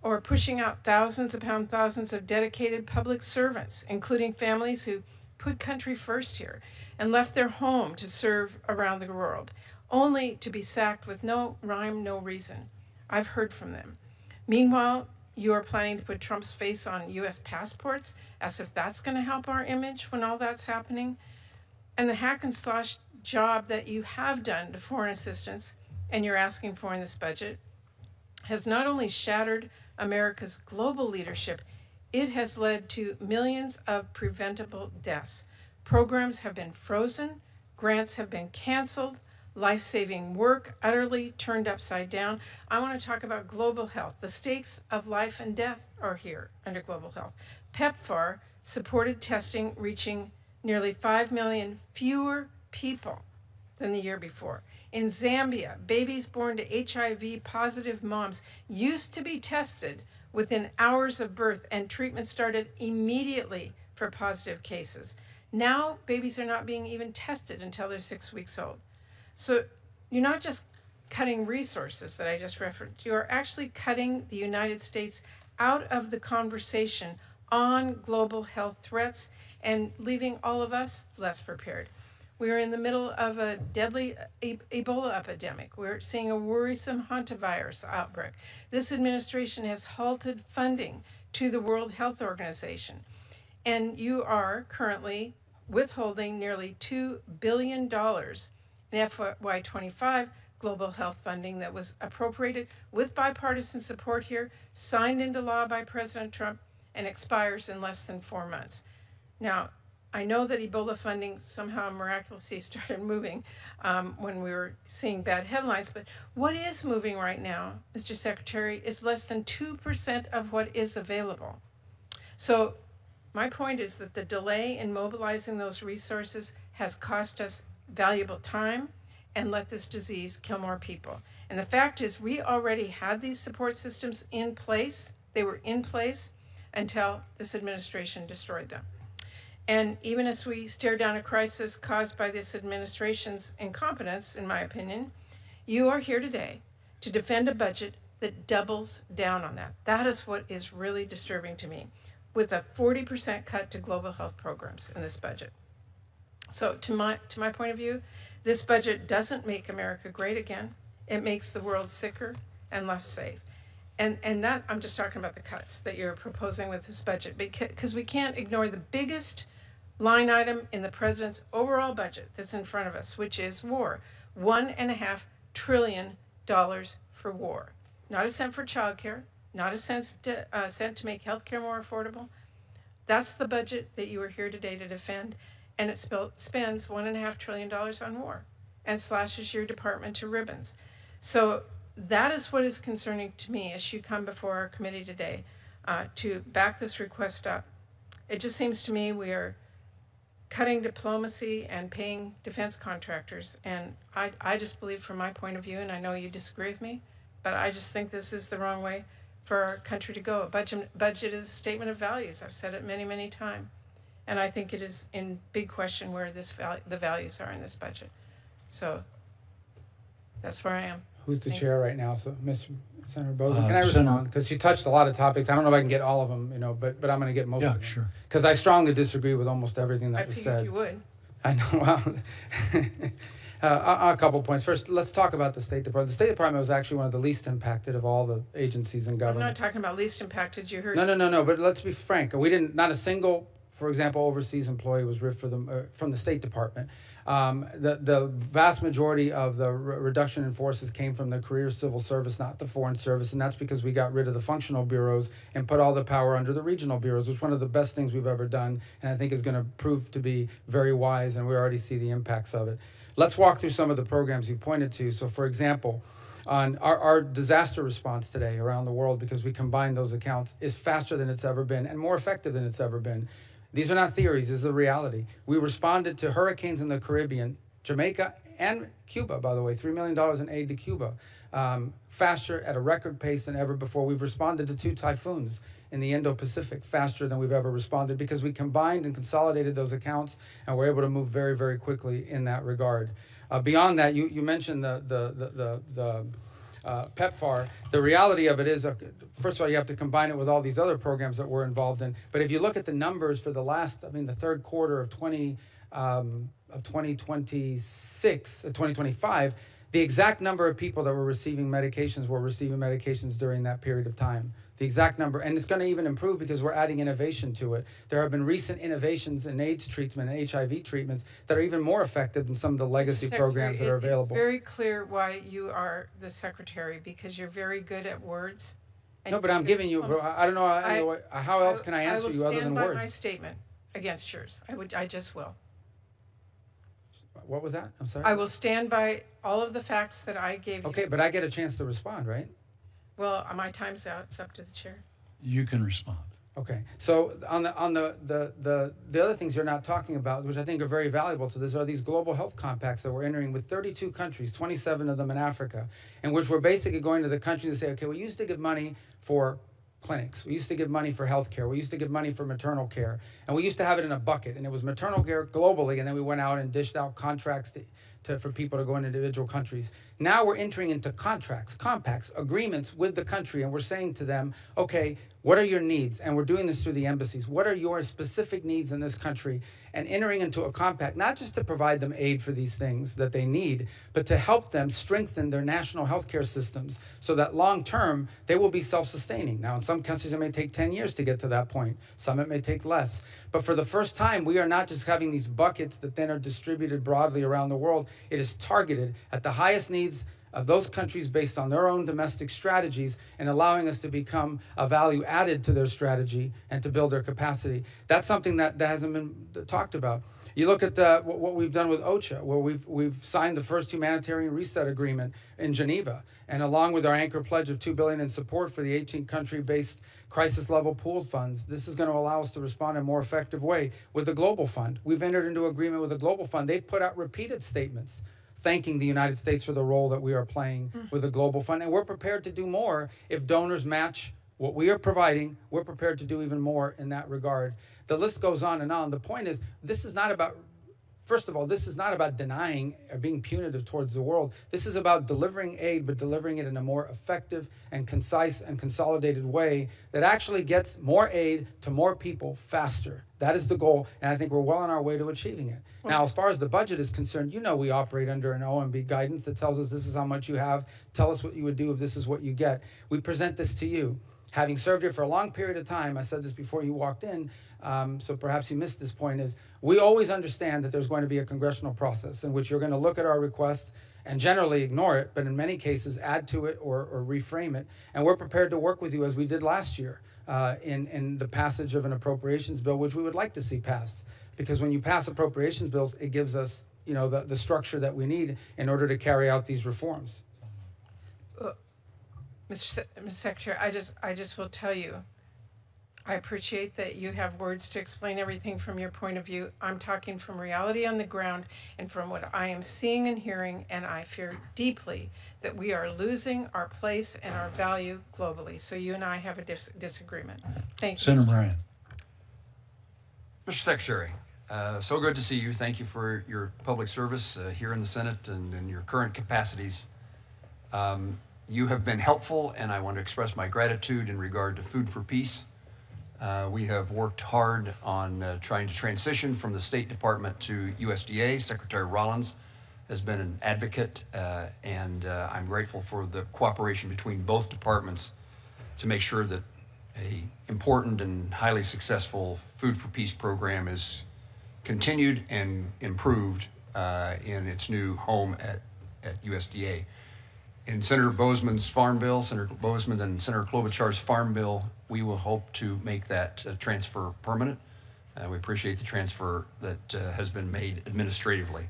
Or pushing out thousands upon thousands of dedicated public servants, including families who put country first here and left their home to serve around the world, only to be sacked with no rhyme, no reason. I've heard from them. Meanwhile, you are planning to put Trump's face on U.S. passports, as if that's going to help our image when all that's happening. And the hack and slash job that you have done to foreign assistance, and you're asking for in this budget, has not only shattered America's global leadership, it has led to millions of preventable deaths. Programs have been frozen, grants have been canceled, life-saving work utterly turned upside down. I want to talk about global health. The stakes of life and death are here under global health. PEPFAR supported testing reaching nearly 5 million fewer people than the year before. In Zambia, babies born to HIV-positive moms used to be tested within hours of birth, and treatment started immediately for positive cases. Now, babies are not being even tested until they're 6 weeks old. So you're not just cutting resources that I just referenced, you're actually cutting the United States out of the conversation on global health threats and leaving all of us less prepared. We are in the middle of a deadly Ebola epidemic. We're seeing a worrisome hantavirus outbreak. This administration has halted funding to the World Health Organization. And you are currently withholding nearly $2 billion in FY25 global health funding that was appropriated with bipartisan support here, signed into law by President Trump, and expires in less than 4 months. Now, I know that Ebola funding somehow miraculously started moving when we were seeing bad headlines, but what is moving right now, Mr. Secretary, is less than 2% of what is available. So my point is that the delay in mobilizing those resources has cost us valuable time and let this disease kill more people. And the fact is, we already had these support systems in place. They were in place until this administration destroyed them. And even as we stare down a crisis caused by this administration's incompetence, in my opinion, you are here today to defend a budget that doubles down on that. That is what is really disturbing to me, with a 40% cut to global health programs in this budget. So to my point of view, this budget doesn't make America great again. It makes the world sicker and less safe. And that, I'm just talking about the cuts that you're proposing with this budget, because we can't ignore the biggest line item in the president's overall budget that's in front of us, which is war. $1.5 trillion for war. Not a cent for childcare, not a cent to make healthcare more affordable. That's the budget that you are here today to defend, and it spends $1.5 trillion on war and slashes your department to ribbons. So that is what is concerning to me as you come before our committee today to back this request up. It just seems to me we are cutting diplomacy and paying defense contractors. And I just believe, from my point of view, and I know you disagree with me, but I just think this is the wrong way for our country to go. A budget is a statement of values. I've said it many, many times. And I think it is in big question where the values are in this budget. So that's where I am. Who's the Thank chair right now? So, Mr. Senator Boozman, can I Senator- respond? Because she touched a lot of topics. I don't know if I can get all of them, but I'm going to get most of them. Yeah, sure. Because I strongly disagree with almost everything that I was figured said. you would. I know. Well, a couple points. First, let's talk about the State Department. The State Department was actually one of the least impacted of all the agencies in I'm government. not talking about least impacted. You heard. No. But let's be frank. We didn't. Not a single, for example, overseas employee was ripped from the State Department. The vast majority of the reduction in forces came from the career civil service, not the foreign service, and that's because we got rid of the functional bureaus and put all the power under the regional bureaus, which is one of the best things we've ever done, and I think is going to prove to be very wise, and we already see the impacts of it. Let's walk through some of the programs you pointed to. So, for example, on our disaster response today around the world, because we combine those accounts, is faster than it's ever been and more effective than it's ever been. These are not theories, this is a reality. We responded to hurricanes in the Caribbean, Jamaica and Cuba, by the way, $3 million in aid to Cuba, faster at a record pace than ever before. We've responded to 2 typhoons in the Indo-Pacific faster than we've ever responded because we combined and consolidated those accounts and were able to move very, very quickly in that regard. Beyond that, you mentioned the PEPFAR. The reality of it is, first of all, you have to combine it with all these other programs that we're involved in. But if you look at the numbers for the third quarter of 2025, the exact number of people that were receiving medications during that period of time. The exact number, and it's going to even improve because we're adding innovation to it. There have been recent innovations in AIDS treatment and HIV treatments that are even more effective than some of the legacy programs that are available. It's very clear why you are the secretary, because you're very good at words. No, but I'm giving you, I don't know, how else can I answer you other than I will stand by words? my statement against yours. I just will. What was that? I'm sorry? I will stand by all of the facts that I gave you. Okay, but I get a chance to respond, right? Well, my time's out. It's up to the chair. You can respond. Okay, so on the other things you're not talking about, which I think are very valuable to this, are these global health compacts that we're entering with 32 countries, 27 of them in Africa, in which we're basically going to the countries and say, okay, we used to give money for clinics, we used to give money for healthcare, we used to give money for maternal care, and we used to have it in a bucket, and it was maternal care globally, and then we went out and dished out contracts for people to go in individual countries. Now we're entering into contracts, compacts, agreements with the country, and we're saying to them, okay, what are your needs? And we're doing this through the embassies. What are your specific needs in this country? And entering into a compact, not just to provide them aid for these things that they need, but to help them strengthen their national healthcare systems so that long term, they will be self-sustaining. Now, in some countries, it may take 10 years to get to that point. Some it may take less. But for the first time, we are not just having these buckets that then are distributed broadly around the world. It is targeted at the highest needs of those countries based on their own domestic strategies and allowing us to become a value added to their strategy and to build their capacity. That's something that hasn't been talked about. You look at what we've done with OCHA, where we've signed the first humanitarian reset agreement in Geneva, and along with our anchor pledge of $2 billion in support for the 18-country-based crisis-level pooled funds, this is going to allow us to respond in a more effective way. With the Global Fund, we've entered into agreement with the Global Fund. They've put out repeated statements thanking the United States for the role that we are playing with the Global Fund. And we're prepared to do more if donors match what we are providing. We're prepared to do even more in that regard. The list goes on and on. The point is, this is not about, first of all, this is not about denying or being punitive towards the world. This is about delivering aid, but delivering it in a more effective and concise and consolidated way that actually gets more aid to more people faster. That is the goal, and I think we're well on our way to achieving it. Now, as far as the budget is concerned, you know we operate under an OMB guidance that tells us this is how much you have, tell us what you would do if this is what you get. We present this to you. Having served here for a long period of time, I said this before you walked in, so perhaps you missed this point, is we always understand that there's going to be a congressional process in which you're going to look at our request and generally ignore it, but in many cases add to it or reframe it. And we're prepared to work with you as we did last year in the passage of an appropriations bill, which we would like to see passed. Because when you pass appropriations bills, it gives us, you know, the structure that we need in order to carry out these reforms. Mr. Secretary, I just will tell you, I appreciate that you have words to explain everything from your point of view. I'm talking from reality on the ground and from what I am seeing and hearing, and I fear deeply that we are losing our place and our value globally. So you and I have a disagreement. Thank you. Senator Moran. Mr. Secretary, so good to see you. Thank you for your public service here in the Senate and in your current capacities. You have been helpful, and I want to express my gratitude in regard to Food for Peace. We have worked hard on trying to transition from the State Department to USDA. Secretary Rollins has been an advocate, and I'm grateful for the cooperation between both departments to make sure that an important and highly successful Food for Peace program is continued and improved in its new home at USDA. In Senator Bozeman's Farm Bill, Senator Bozeman and Senator Klobuchar's Farm Bill, we will hope to make that transfer permanent. We appreciate the transfer that has been made administratively.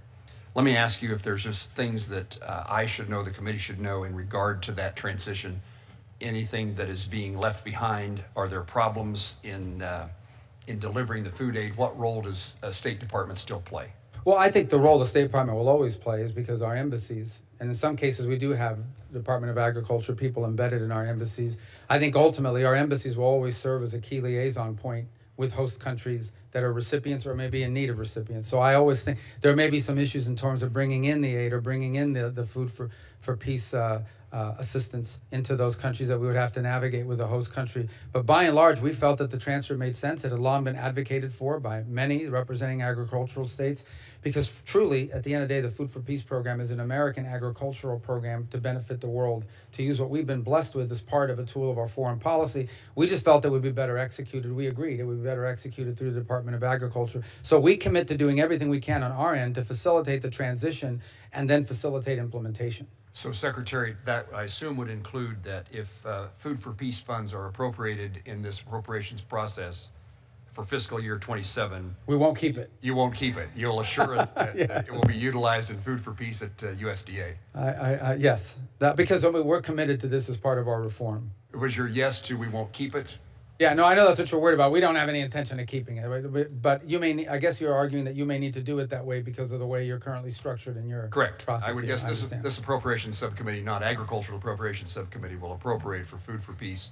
Let me ask you if there's just things that I should know, the committee should know in regard to that transition. Anything that is being left behind? Are there problems in delivering the food aid? What role does State Department still play? Well, I think the role the State Department will always play is because our embassies, and in some cases we do have Department of Agriculture people embedded in our embassies. I think ultimately our embassies will always serve as a key liaison point with host countries that are recipients or maybe in need of recipients. So I always think there may be some issues in terms of bringing in the aid or bringing in the food for peace assistance into those countries that we would have to navigate with a host country. But by and large, we felt that the transfer made sense. It had long been advocated for by many representing agricultural states, because truly, at the end of the day, the Food for Peace program is an American agricultural program to benefit the world, to use what we've been blessed with as part of a tool of our foreign policy. We just felt it would be better executed. We agreed it would be better executed through the Department of Agriculture. So we commit to doing everything we can on our end to facilitate the transition and then facilitate implementation. So, Secretary, that I assume would include that if Food for Peace funds are appropriated in this appropriations process for fiscal year 27, we won't keep it. You won't keep it. You'll assure us that, that it will be utilized in Food for Peace at USDA. Yes, because I mean, we're committed to this as part of our reform. Was your yes to we won't keep it? Yeah, no, I know that's what you're worried about. We don't have any intention of keeping it, right? But you may, I guess you're arguing that you may need to do it that way because of the way you're currently structured in your Correct. process. I would guess this appropriations subcommittee, not agricultural appropriations subcommittee, will appropriate for Food for Peace,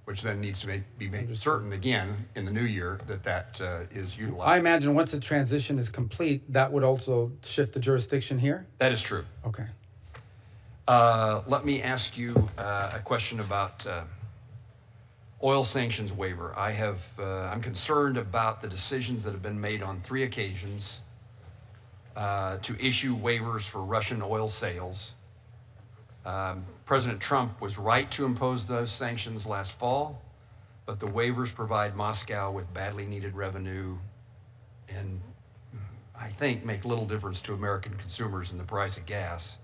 which then needs to be made certain again in the new year that is utilized. I imagine once the transition is complete, that would also shift the jurisdiction here? That is true. Okay. Let me ask you a question about oil sanctions waiver. I'm concerned about the decisions that have been made on 3 occasions to issue waivers for Russian oil sales. President Trump was right to impose those sanctions last fall, but the waivers provide Moscow with badly needed revenue and I think make little difference to American consumers in the price of gas.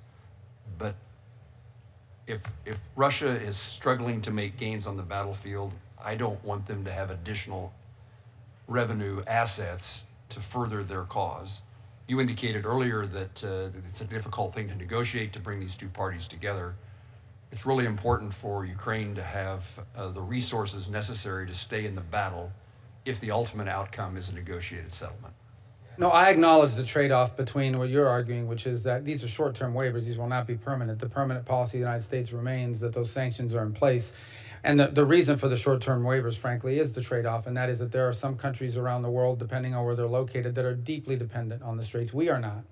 But if Russia is struggling to make gains on the battlefield, I don't want them to have additional revenue assets to further their cause. You indicated earlier that it's a difficult thing to negotiate to bring these two parties together. It's really important for Ukraine to have the resources necessary to stay in the battle if the ultimate outcome is a negotiated settlement. No, I acknowledge the trade-off between what you're arguing, which is that these are short-term waivers. These will not be permanent. The permanent policy of the United States remains that those sanctions are in place. And the reason for the short-term waivers, frankly, is the trade-off, and that is that there are some countries around the world, depending on where they're located, that are deeply dependent on the Straits. We are not.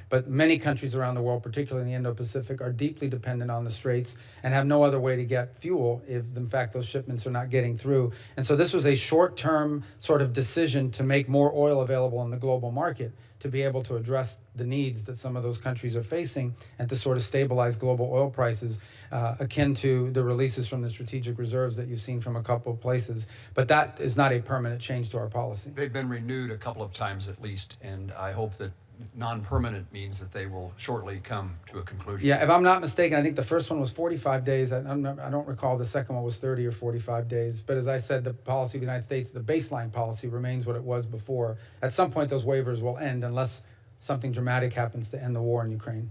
But many countries around the world, particularly in the Indo-Pacific, are deeply dependent on the Straits and have no other way to get fuel if, in fact, those shipments are not getting through. And so this was a short-term sort of decision to make more oil available in the global market, to be able to address the needs that some of those countries are facing and to sort of stabilize global oil prices, akin to the releases from the strategic reserves that you've seen from a couple of places. But that is not a permanent change to our policy. They've been renewed a couple of times at least, and I hope that non-permanent means that they will shortly come to a conclusion. Yeah, if I'm not mistaken, I think the first one was 45 days. I don't recall the second one was 30 or 45 days. But as I said, the policy of the United States, the baseline policy remains what it was before. At some point, those waivers will end unless something dramatic happens to end the war in Ukraine.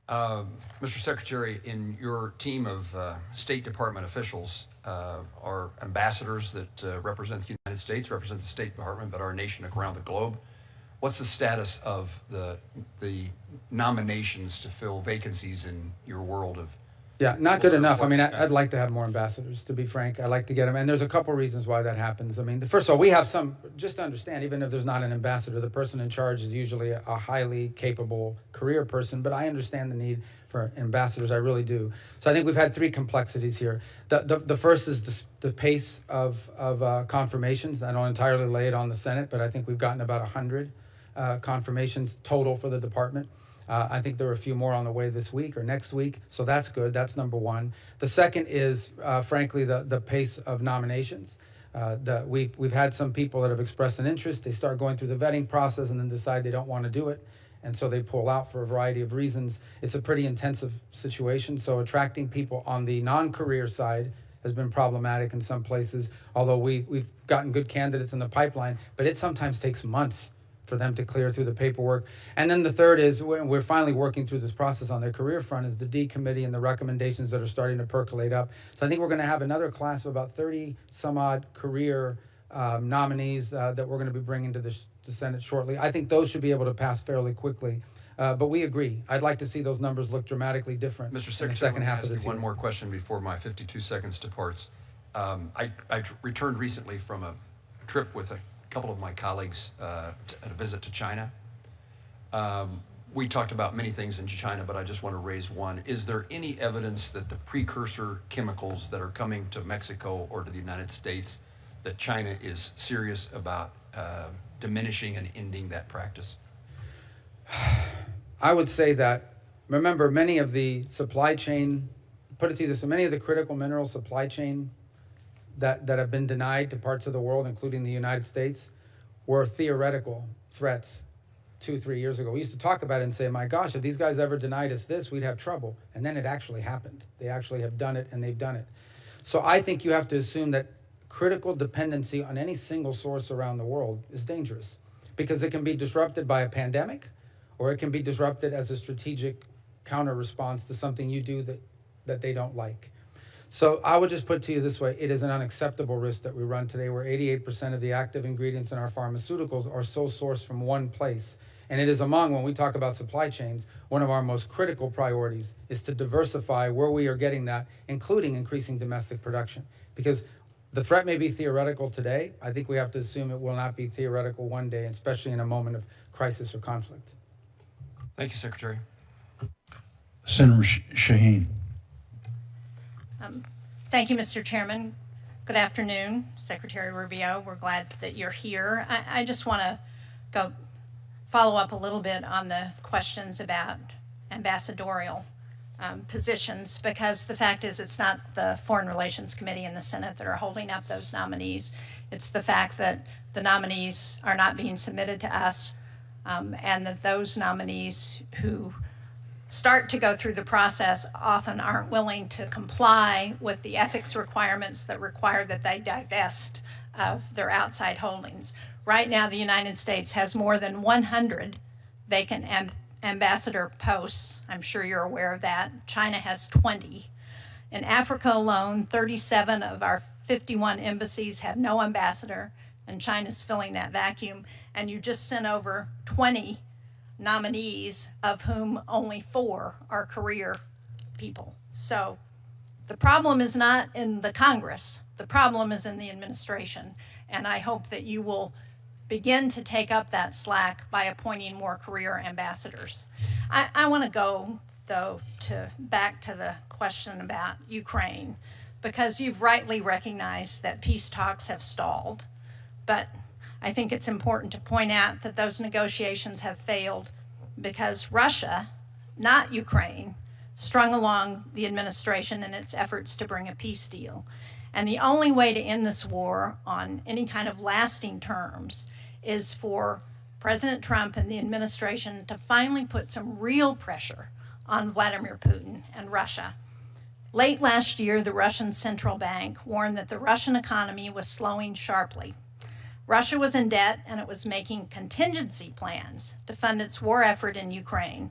Mr. Secretary, in your team of State Department officials are ambassadors that represent the United States, represent the State Department, but our nation around the globe. What's the status of the nominations to fill vacancies in your world of? Yeah, not good enough. I mean, I'd like to have more ambassadors, to be frank. I'd like to get them. And there's a couple reasons why that happens. I mean, first of all, we have some, just to understand, even if there's not an ambassador, the person in charge is usually a highly capable career person. But I understand the need for ambassadors. I really do. So I think we've had 3 complexities here. The first is the pace of confirmations. I don't entirely lay it on the Senate, but I think we've gotten about 100 confirmations total for the department. I think there are a few more on the way this week or next week, so that's good. That's number one. The second is, frankly, the pace of nominations. We've had some people that have expressed an interest. They start going through the vetting process and then decide they don't want to do it, and so they pull out for a variety of reasons. It's a pretty intensive situation, so attracting people on the non-career side has been problematic in some places, although we've gotten good candidates in the pipeline, but it sometimes takes months for them to clear through the paperwork. And then the third is, we're finally working through this process on their career front, is the D committee and the recommendations that are starting to percolate up. So I think we're going to have another class of about 30 some odd career nominees that we're going to be bringing to the Senate shortly. I think those should be able to pass fairly quickly. But we agree. I'd like to see those numbers look dramatically different Mr. in the Secretary, second let me half ask of this you one year. more question before my 52 seconds departs. I returned recently from a trip with a couple of my colleagues at a visit to China. We talked about many things in China, but I just want to raise one. Is there any evidence that the precursor chemicals that are coming to Mexico or to the United States, that China is serious about diminishing and ending that practice? I would say that, remember, many of the supply chain, put it to you this way, many of the critical mineral supply chain that have been denied to parts of the world, including the United States, were theoretical threats 2-3 years ago. We used to talk about it and say, my gosh, if these guys ever denied us this, we'd have trouble. And then it actually happened. They actually have done it, and they've done it. So I think you have to assume that critical dependency on any single source around the world is dangerous, because it can be disrupted by a pandemic, or it can be disrupted as a strategic counter response to something you do that they don't like. So I would just put to you this way, it is an unacceptable risk that we run today, where 88% of the active ingredients in our pharmaceuticals are sole sourced from one place. And it is among, when we talk about supply chains, one of our most critical priorities is to diversify where we are getting that, including increasing domestic production. Because the threat may be theoretical today. I think we have to assume it will not be theoretical one day, especially in a moment of crisis or conflict. Thank you, Secretary. Senator Shaheen. Thank you, Mr. Chairman. Good afternoon, Secretary Rubio. We're glad that you're here. I just want to follow up a little bit on the questions about ambassadorial positions, because the fact is it's not the Foreign Relations Committee in the Senate that are holding up those nominees. It's the fact that the nominees are not being submitted to us, and that those nominees who start to go through the process often aren't willing to comply with the ethics requirements that require that they divest of their outside holdings. Right now, the United States has more than 100 vacant ambassador posts. I'm sure you're aware of that. China has 20. In Africa alone, 37 of our 51 embassies have no ambassador, and China's filling that vacuum. And you just sent over 20 nominees, of whom only 4 are career people. So the problem is not in the Congress. The problem is in the administration. And I hope that you will begin to take up that slack by appointing more career ambassadors. I want to go, though, back to the question about Ukraine, because you've rightly recognized that peace talks have stalled. But I think it's important to point out that those negotiations have failed because Russia, not Ukraine, strung along the administration in its efforts to bring a peace deal. And the only way to end this war on any kind of lasting terms is for President Trump and the administration to finally put some real pressure on Vladimir Putin and Russia. Late last year, the Russian central bank warned that the Russian economy was slowing sharply. Russia was in debt, and it was making contingency plans to fund its war effort in Ukraine.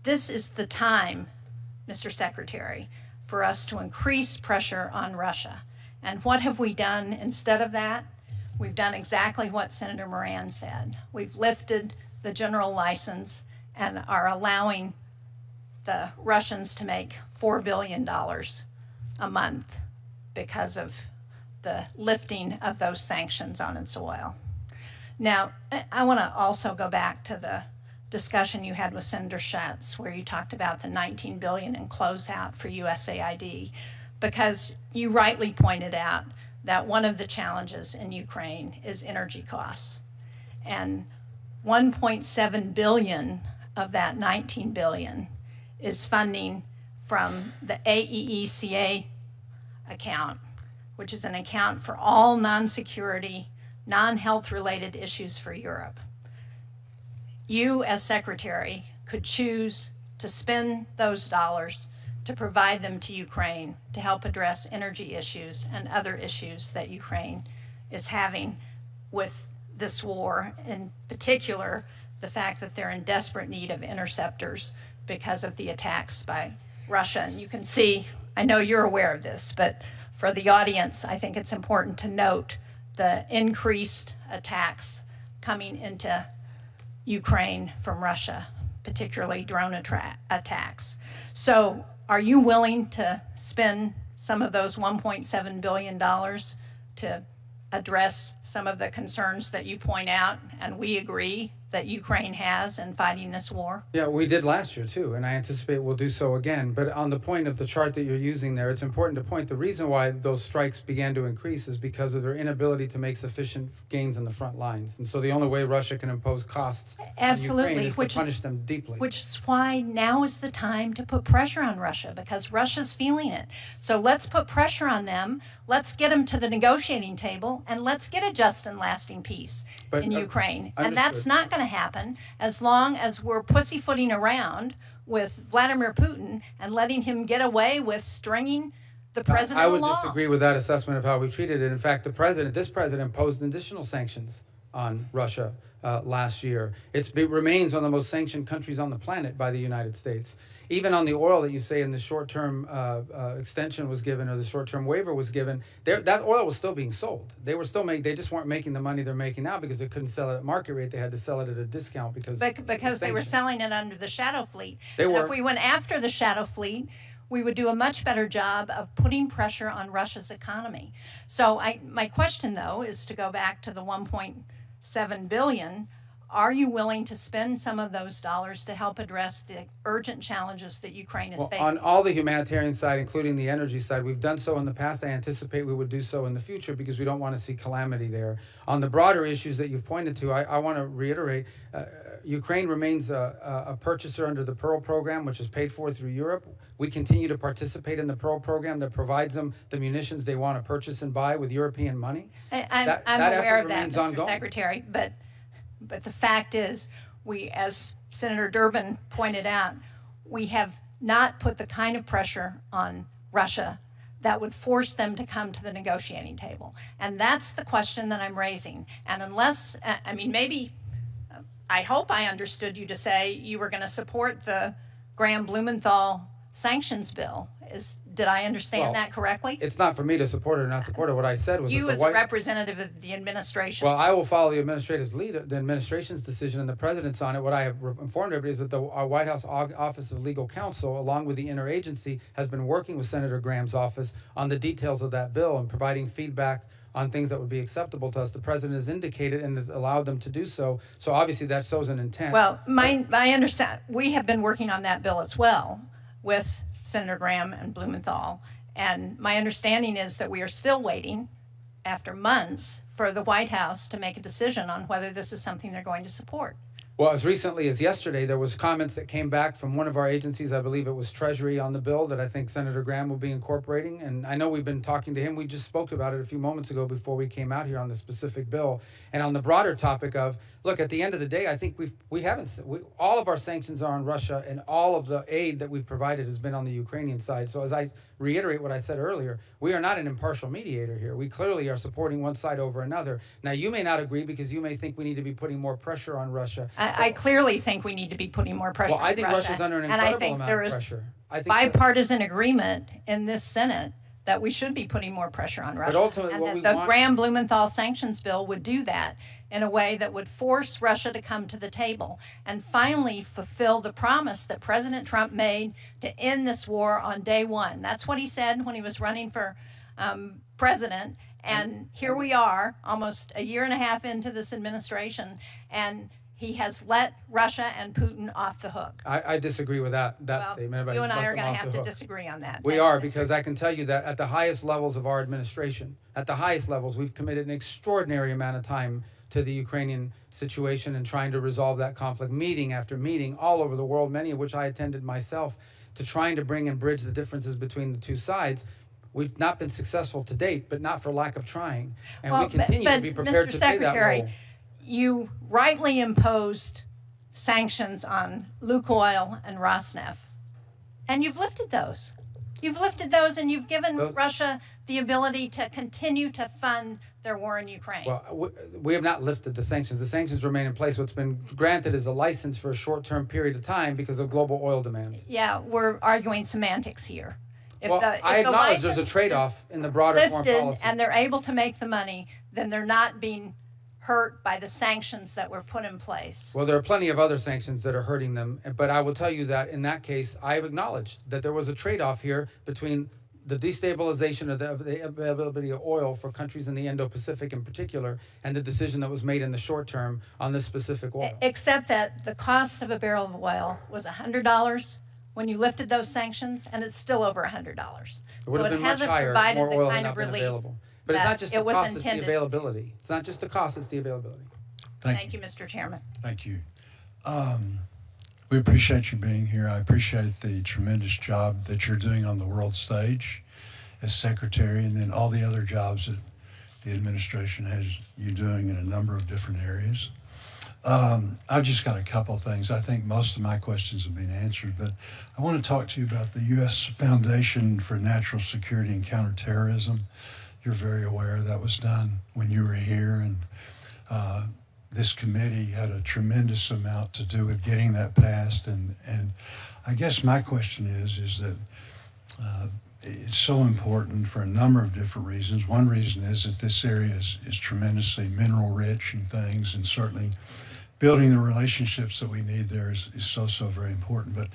This is the time, Mr. Secretary, for us to increase pressure on Russia. And what have we done instead of that? We've done exactly what Senator Moran said. We've lifted the general license and are allowing the Russians to make $4 billion a month because of the lifting of those sanctions on its oil. Now, I want to also go back to the discussion you had with Senator Schatz, where you talked about the $19 billion in closeout for USAID, because you rightly pointed out that one of the challenges in Ukraine is energy costs. And 1.7 billion of that 19 billion is funding from the AEECA account, which is an account for all non-security, non-health related issues for Europe. You, as Secretary, could choose to spend those dollars to provide them to Ukraine to help address energy issues and other issues that Ukraine is having with this war, in particular, the fact that they're in desperate need of interceptors because of the attacks by Russia. And you can see, I know you're aware of this, but for the audience, I think it's important to note the increased attacks coming into Ukraine from Russia, particularly drone attacks. So are you willing to spend some of those $1.7 billion to address some of the concerns that you point out and we agree that Ukraine has in fighting this war? Yeah, we did last year too, and I anticipate we'll do so again. But on the point of the chart that you're using there, it's important to point the reason why those strikes began to increase is because of their inability to make sufficient gains in the front lines. And so the only way Russia can impose costs Absolutely, on Ukraine is to punish them deeply. Which is why now is the time to put pressure on Russia, because Russia's feeling it. So let's put pressure on them. Let's get them to the negotiating table, and let's get a just and lasting peace in Ukraine. And that's not going to happen as long as we're pussyfooting around with Vladimir Putin and letting him get away with stringing the president along. I would disagree with that assessment of how we treated it. In fact, this president imposed additional sanctions on Russia last year. It remains one of the most sanctioned countries on the planet by the United States. Even on the oil that you say in the short-term extension was given, or the short-term waiver was given, that oil was still being sold. They were still they just weren't making the money they're making now because they couldn't sell it at market rate. They had to sell it at a discount because they were selling it under the shadow fleet. If we went after the shadow fleet, we would do a much better job of putting pressure on Russia's economy. So my question, though, is to go back to the $1.7 billion. Are you willing to spend some of those dollars to help address the urgent challenges that Ukraine is facing? On all the humanitarian side, including the energy side, we've done so in the past. I anticipate we would do so in the future because we don't want to see calamity there. On the broader issues that you've pointed to, I want to reiterate, Ukraine remains a purchaser under the Pearl program, which is paid for through Europe. We continue to participate in the Pearl program that provides them the munitions they want to purchase and buy with European money. I'm aware of that, Mr. Secretary, but the fact is, as Senator Durbin pointed out, we have not put the kind of pressure on Russia that would force them to come to the negotiating table. And that's the question that I'm raising. And unless, maybe, I hope I understood you to say you were going to support the Graham-Blumenthal sanctions bill. Did I understand that correctly? It's not for me to support it or not support it. What I said was you as a representative of the administration. Well, I will follow the administration's decision and the president's on it. What I have informed everybody is that the White House Office of Legal Counsel, along with the interagency, has been working with Senator Graham's office on the details of that bill and providing feedback on things that would be acceptable to us. The president has indicated and has allowed them to do so. So obviously that shows an intent. Well, I understand. We have been working on that bill as well with Senator Graham and Blumenthal. And my understanding is that we are still waiting, after months, for the White House to make a decision on whether this is something they're going to support. Well, as recently as yesterday, there was comments that came back from one of our agencies, I believe it was Treasury, on the bill that I think Senator Graham will be incorporating. And I know we've been talking to him. We just spoke about it a few moments ago before we came out here on the specific bill. And on the broader topic of, look, at the end of the day, I think all of our sanctions are on Russia, and all of the aid that we've provided has been on the Ukrainian side. So as I reiterate what I said earlier, we are not an impartial mediator here. We clearly are supporting one side over another. Now, you may not agree because you may think we need to be putting more pressure on Russia. I clearly think we need to be putting more pressure on Russia. Well, I think Russia's under an incredible amount of pressure. I think there is bipartisan agreement in this Senate that we should be putting more pressure on Russia. But ultimately, and that the Graham-Blumenthal sanctions bill would do that in a way that would force Russia to come to the table and finally fulfill the promise that President Trump made to end this war on day one. That's what he said when he was running for president. And here we are, almost a year and a half into this administration, and he has let Russia and Putin off the hook. I disagree with that statement. You and I are going to have to disagree on that. We are, because I can tell you that at the highest levels of our administration, at the highest levels, we've committed an extraordinary amount of time to the Ukrainian situation and trying to resolve that conflict, meeting after meeting all over the world, many of which I attended myself, to trying to bring and bridge the differences between the two sides. We've not been successful to date, but not for lack of trying. And we continue to be prepared to play that role. You rightly imposed sanctions on Lukoil and Rosneft, and you've lifted those. You've lifted those, and you've given Russia the ability to continue to fund their war in Ukraine. Well, we have not lifted the sanctions. The sanctions remain in place. What's been granted is a license for a short-term period of time because of global oil demand. Yeah, we're arguing semantics here. If Well, the, I if the acknowledge there's a license trade-off is in the broader foreign lifted policy. and they're able to make the money, then they're not being hurt by the sanctions that were put in place. Well, there are plenty of other sanctions that are hurting them, but I will tell you that in that case, I've acknowledged that there was a trade-off here between the destabilization of the availability of oil for countries in the Indo-Pacific in particular, and the decision that was made in the short term on this specific oil. Except that the cost of a barrel of oil was $100 when you lifted those sanctions, and it's still over $100. It would have been much higher if more oil had not been available. But it's not just the cost, it's the availability. It's not just the cost, it's the availability. Thank you, Mr. Chairman. Thank you. We appreciate you being here. I appreciate the tremendous job that you're doing on the world stage as secretary, and then all the other jobs that the administration has you doing in a number of different areas. I've just got a couple of things. I think most of my questions have been answered, but I want to talk to you about the U.S. Foundation for National Security and Counterterrorism. You're very aware that was done when you were here, and this committee had a tremendous amount to do with getting that passed. And I guess my question is that it's so important for a number of different reasons. One reason is that this area is tremendously mineral rich and things, and certainly building the relationships that we need there is so very important. But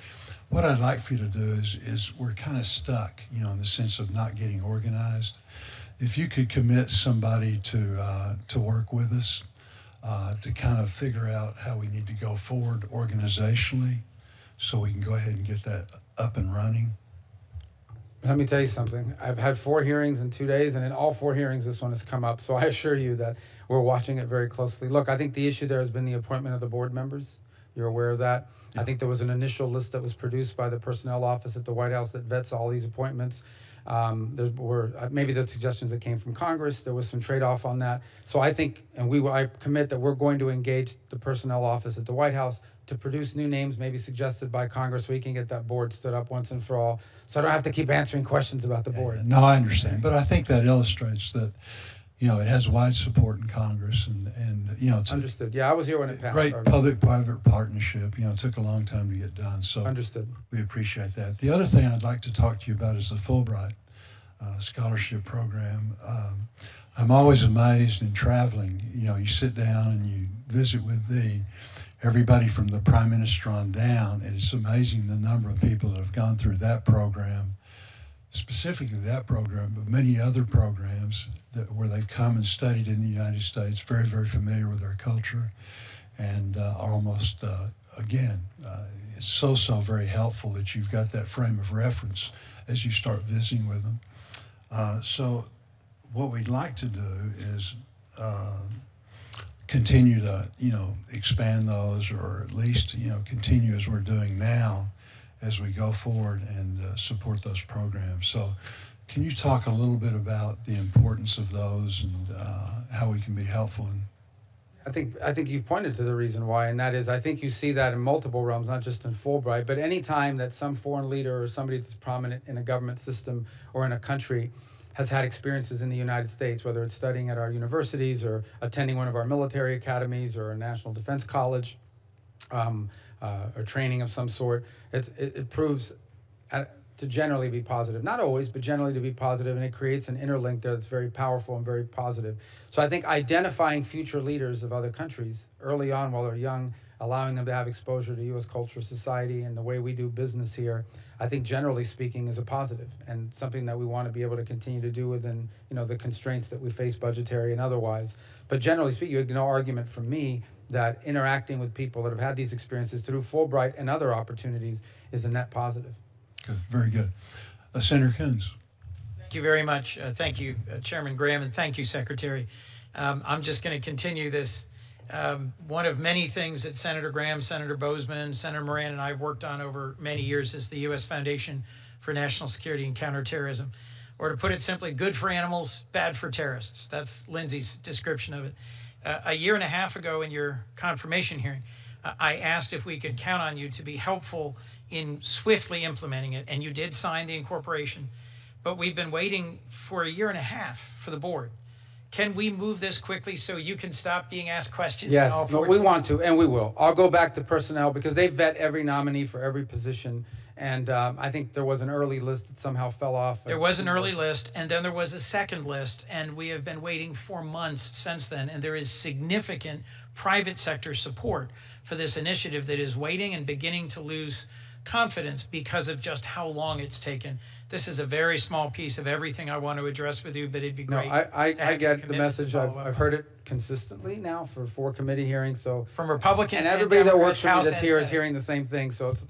what I'd like for you to do is we're kind of stuck, in the sense of not getting organized. If you could commit somebody to work with us, to kind of figure out how we need to go forward organizationally so we can go ahead and get that up and running. Let me tell you something. I've had 4 hearings in 2 days, and in all 4 hearings, this one has come up. So I assure you that we're watching it very closely. Look, I think the issue there has been the appointment of the board members. You're aware of that. Yeah. I think there was an initial list that was produced by the personnel office at the White House that vets all these appointments. There were maybe the suggestions that came from Congress. There was some trade-off on that. So I think, and I commit that we're going to engage the personnel office at the White House to produce new names, maybe suggested by Congress, so we can get that board stood up once and for all. So I don't have to keep answering questions about the board. No, I understand. But I think that illustrates that, it has wide support in Congress, and it's understood. Yeah, I was here when it passed. Great public-private partnership. It took a long time to get done. So understood. We appreciate that. The other thing I'd like to talk to you about is the Fulbright scholarship program. I'm always amazed in traveling. You sit down and you visit with everybody from the Prime Minister on down, and it's amazing the number of people that have gone through that program, specifically that program, but many other programs where they've come and studied in the United States, very, very familiar with our culture, and almost, again, it's so very helpful that you've got that frame of reference as you start visiting with them. So what we'd like to do is continue to, expand those, or at least, continue as we're doing now as we go forward and support those programs. So can you talk a little bit about the importance of those and how we can be helpful? I think you've pointed to the reason why, and that is, I think you see that in multiple realms, not just in Fulbright, but any time that some foreign leader or somebody that's prominent in a government system or in a country has had experiences in the United States, whether it's studying at our universities or attending one of our military academies or a national defense college, or training of some sort, it proves to generally be positive. Not always, but generally to be positive, and it creates an interlink there that's very powerful and very positive. So I think identifying future leaders of other countries early on while they're young, allowing them to have exposure to U.S. culture, society, and the way we do business here, I think generally speaking is a positive, and something that we want to be able to continue to do within the constraints that we face, budgetary and otherwise. But generally speaking, you have no argument from me that interacting with people that have had these experiences through Fulbright and other opportunities is a net positive. Good, very good. Senator Coons. Thank you very much. Thank you, Chairman Graham, and thank you, Secretary. I'm just going to continue this. One of many things that Senator Graham, Senator Bozeman, Senator Moran, and I have worked on over many years is the U.S. Foundation for National Security and Counterterrorism. Or to put it simply, good for animals, bad for terrorists. That's Lindsay's description of it. A year and a half ago in your confirmation hearing, I asked if we could count on you to be helpful in swiftly implementing it, and you did sign the incorporation. But we've been waiting for a year and a half for the board. Can we move this quickly so you can stop being asked questions? Yes, no, we want to, and we will. I'll go back to personnel because they vet every nominee for every position, And I think there was an early list that somehow fell off. There was an early list, and then there was a second list, and we have been waiting for months since then, and there is significant private sector support for this initiative that is waiting and beginning to lose confidence because of just how long it's taken. This is a very small piece of everything I want to address with you, but it'd be No, great. I to have your get the commitment to message. follow up I've on heard it consistently now for 4 committee hearings. So from Republicans and everybody that Democrats, works for me House that's and here is Senate. hearing the same thing. So it's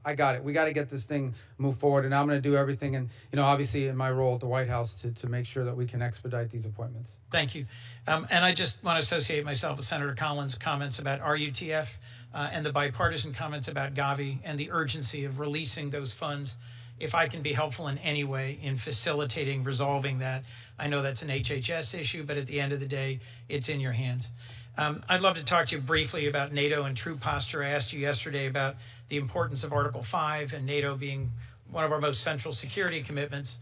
I got it. We got to get this thing moved forward, and I'm going to do everything, and obviously in my role at the White House to make sure that we can expedite these appointments. Thank you. And I just want to associate myself with Senator Collins' comments about RUTF and the bipartisan comments about Gavi and the urgency of releasing those funds. If I can be helpful in any way in facilitating resolving that, I know that's an HHS issue, but at the end of the day, it's in your hands. I'd love to talk to you briefly about NATO and troop posture. I asked you yesterday about the importance of Article 5 and NATO being one of our most central security commitments.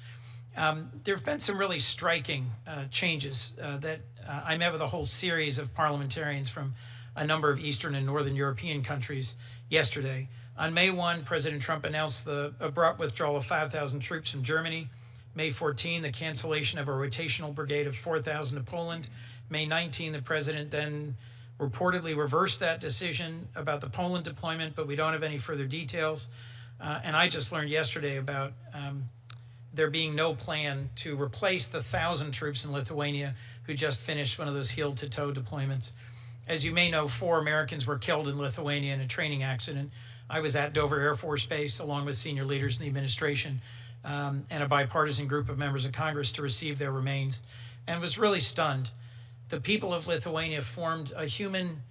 There have been some really striking changes that I met with a whole series of parliamentarians from a number of Eastern and Northern European countries yesterday. On May 1, President Trump announced the abrupt withdrawal of 5,000 troops from Germany. May 14, the cancellation of a rotational brigade of 4,000 to Poland. May 19, the president then reportedly reversed that decision about the Poland deployment, but we don't have any further details. And I just learned yesterday about there being no plan to replace the 1,000 troops in Lithuania who just finished one of those heel-to-toe deployments. As you may know, 4 Americans were killed in Lithuania in a training accident. I was at Dover Air Force Base along with senior leaders in the administration and a bipartisan group of members of Congress to receive their remains, and was really stunned. The people of Lithuania formed a human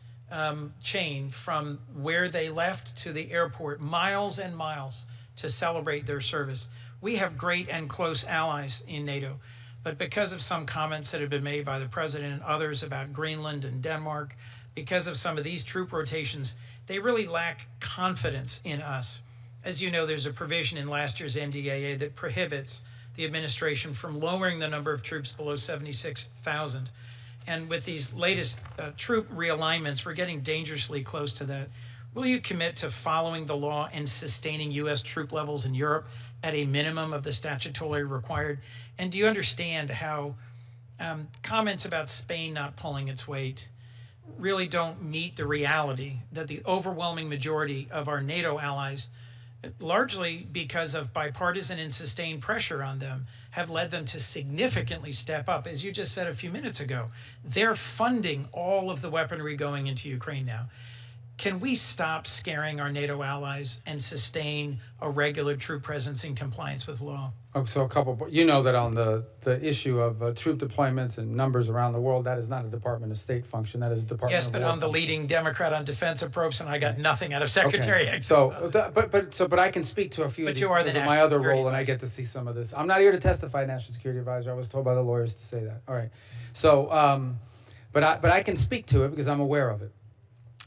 chain from where they left to the airport, miles and miles, to celebrate their service. We have great and close allies in NATO, but because of some comments that have been made by the president and others about Greenland and Denmark, because of some of these troop rotations, they really lack confidence in us. As you know, there's a provision in last year's NDAA that prohibits the administration from lowering the number of troops below 76,000. And with these latest troop realignments, we're getting dangerously close to that. Will you commit to following the law and sustaining U.S. troop levels in Europe at a minimum of the statutorily required? And do you understand how comments about Spain not pulling its weight really don't meet the reality that the overwhelming majority of our NATO allies, largely because of bipartisan and sustained pressure on them, have led them to significantly step up. As you just said a few minutes ago, they're funding all of the weaponry going into Ukraine now. Can we stop scaring our NATO allies and sustain a regular troop presence in compliance with law? Oh, so a couple, you know that on the issue of troop deployments and numbers around the world, that is not a Department of State function. That is a Department Yes, of but War I'm the function. leading Democrat on defense approach, and I got nothing out of Secretary Okay. Exum. But I can speak to a few But of these you are the because of National my other Security role, and I get to see some of this. I'm not here to testify, National Security Advisor. I was told by the lawyers to say that. All right. So, but I can speak to it because I'm aware of it.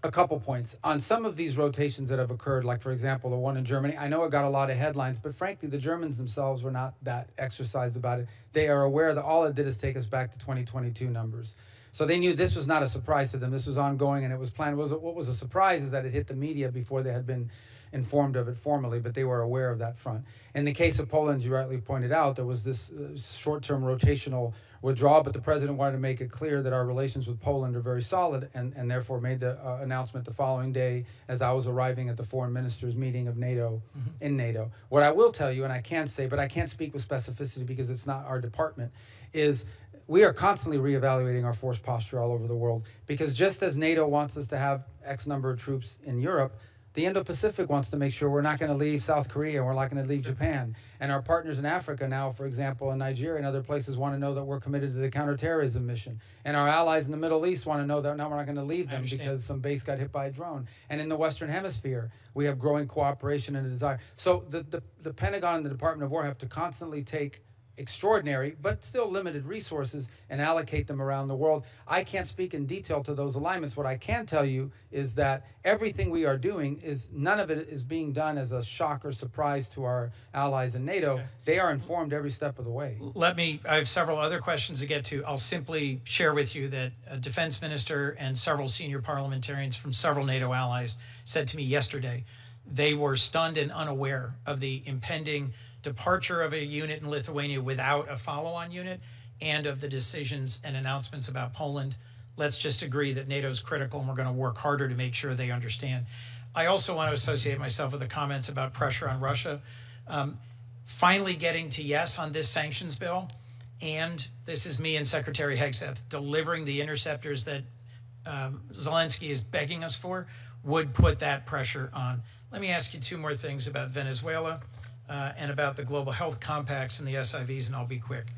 A couple points. On some of these rotations that have occurred, like, for example, the one in Germany, I know it got a lot of headlines, but frankly, the Germans themselves were not that exercised about it. They are aware that all it did is take us back to 2022 numbers. So they knew this was not a surprise to them. This was ongoing, and it was planned. What was a surprise is that it hit the media before they had been informed of it formally, but they were aware of that front. In the case of Poland, you rightly pointed out, there was this short-term rotational withdrawal, but the president wanted to make it clear that our relations with Poland are very solid, and therefore made the announcement the following day as I was arriving at the foreign ministers meeting of NATO in NATO. What I will tell you, and I can say, but I can't speak with specificity because it's not our department, is we are constantly reevaluating our force posture all over the world, because just as NATO wants us to have X number of troops in Europe, the Indo-Pacific wants to make sure we're not going to leave South Korea and we're not going to leave Japan. And our partners in Africa now, for example, in Nigeria and other places, want to know that we're committed to the counterterrorism mission. And our allies in the Middle East want to know that now we're not going to leave them because some base got hit by a drone. And in the Western Hemisphere, we have growing cooperation and a desire. So the Pentagon and the Department of War have to constantly take extraordinary but still limited resources and allocate them around the world. I can't speak in detail to those alignments. What I can tell you is that everything we are doing is, none of it is being done as a shock or surprise to our allies in NATO. Okay. They are informed every step of the way. I have several other questions to get to. I'll simply share with you that a defense minister and several senior parliamentarians from several NATO allies said to me yesterday They were stunned and unaware of the impending departure of a unit in Lithuania without a follow-on unit, and of the decisions and announcements about Poland. Let's just agree that NATO is critical, and we're going to work harder to make sure they understand. I also want to associate myself with the comments about pressure on Russia. Finally getting to yes on this sanctions bill, and this is me and Secretary Hegseth delivering the interceptors that Zelensky is begging us for, would put that pressure on. Let me ask you two more things about Venezuela and about the global health compacts and the SIVs, and I'll be quick.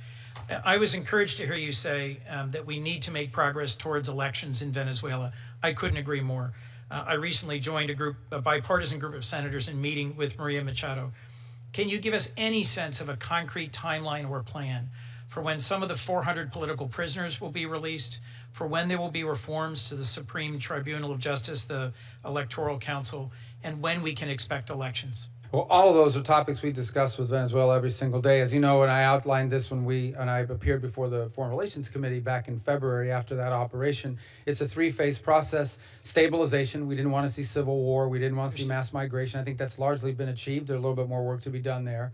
I was encouraged to hear you say that we need to make progress towards elections in Venezuela. I couldn't agree more. I recently joined a bipartisan group of senators in meeting with Maria Machado. Can you give us any sense of a concrete timeline or plan for when some of the 400 political prisoners will be released, for when there will be reforms to the Supreme Tribunal of Justice, the Electoral Council, and when we can expect elections? Well, all of those are topics we discuss with Venezuela every single day. As you know, and I outlined this when I appeared before the Foreign Relations Committee back in February after that operation. It's a three-phase process. Stabilization. We didn't want to see civil war. We didn't want to see mass migration. I think that's largely been achieved. There's a little bit more work to be done there.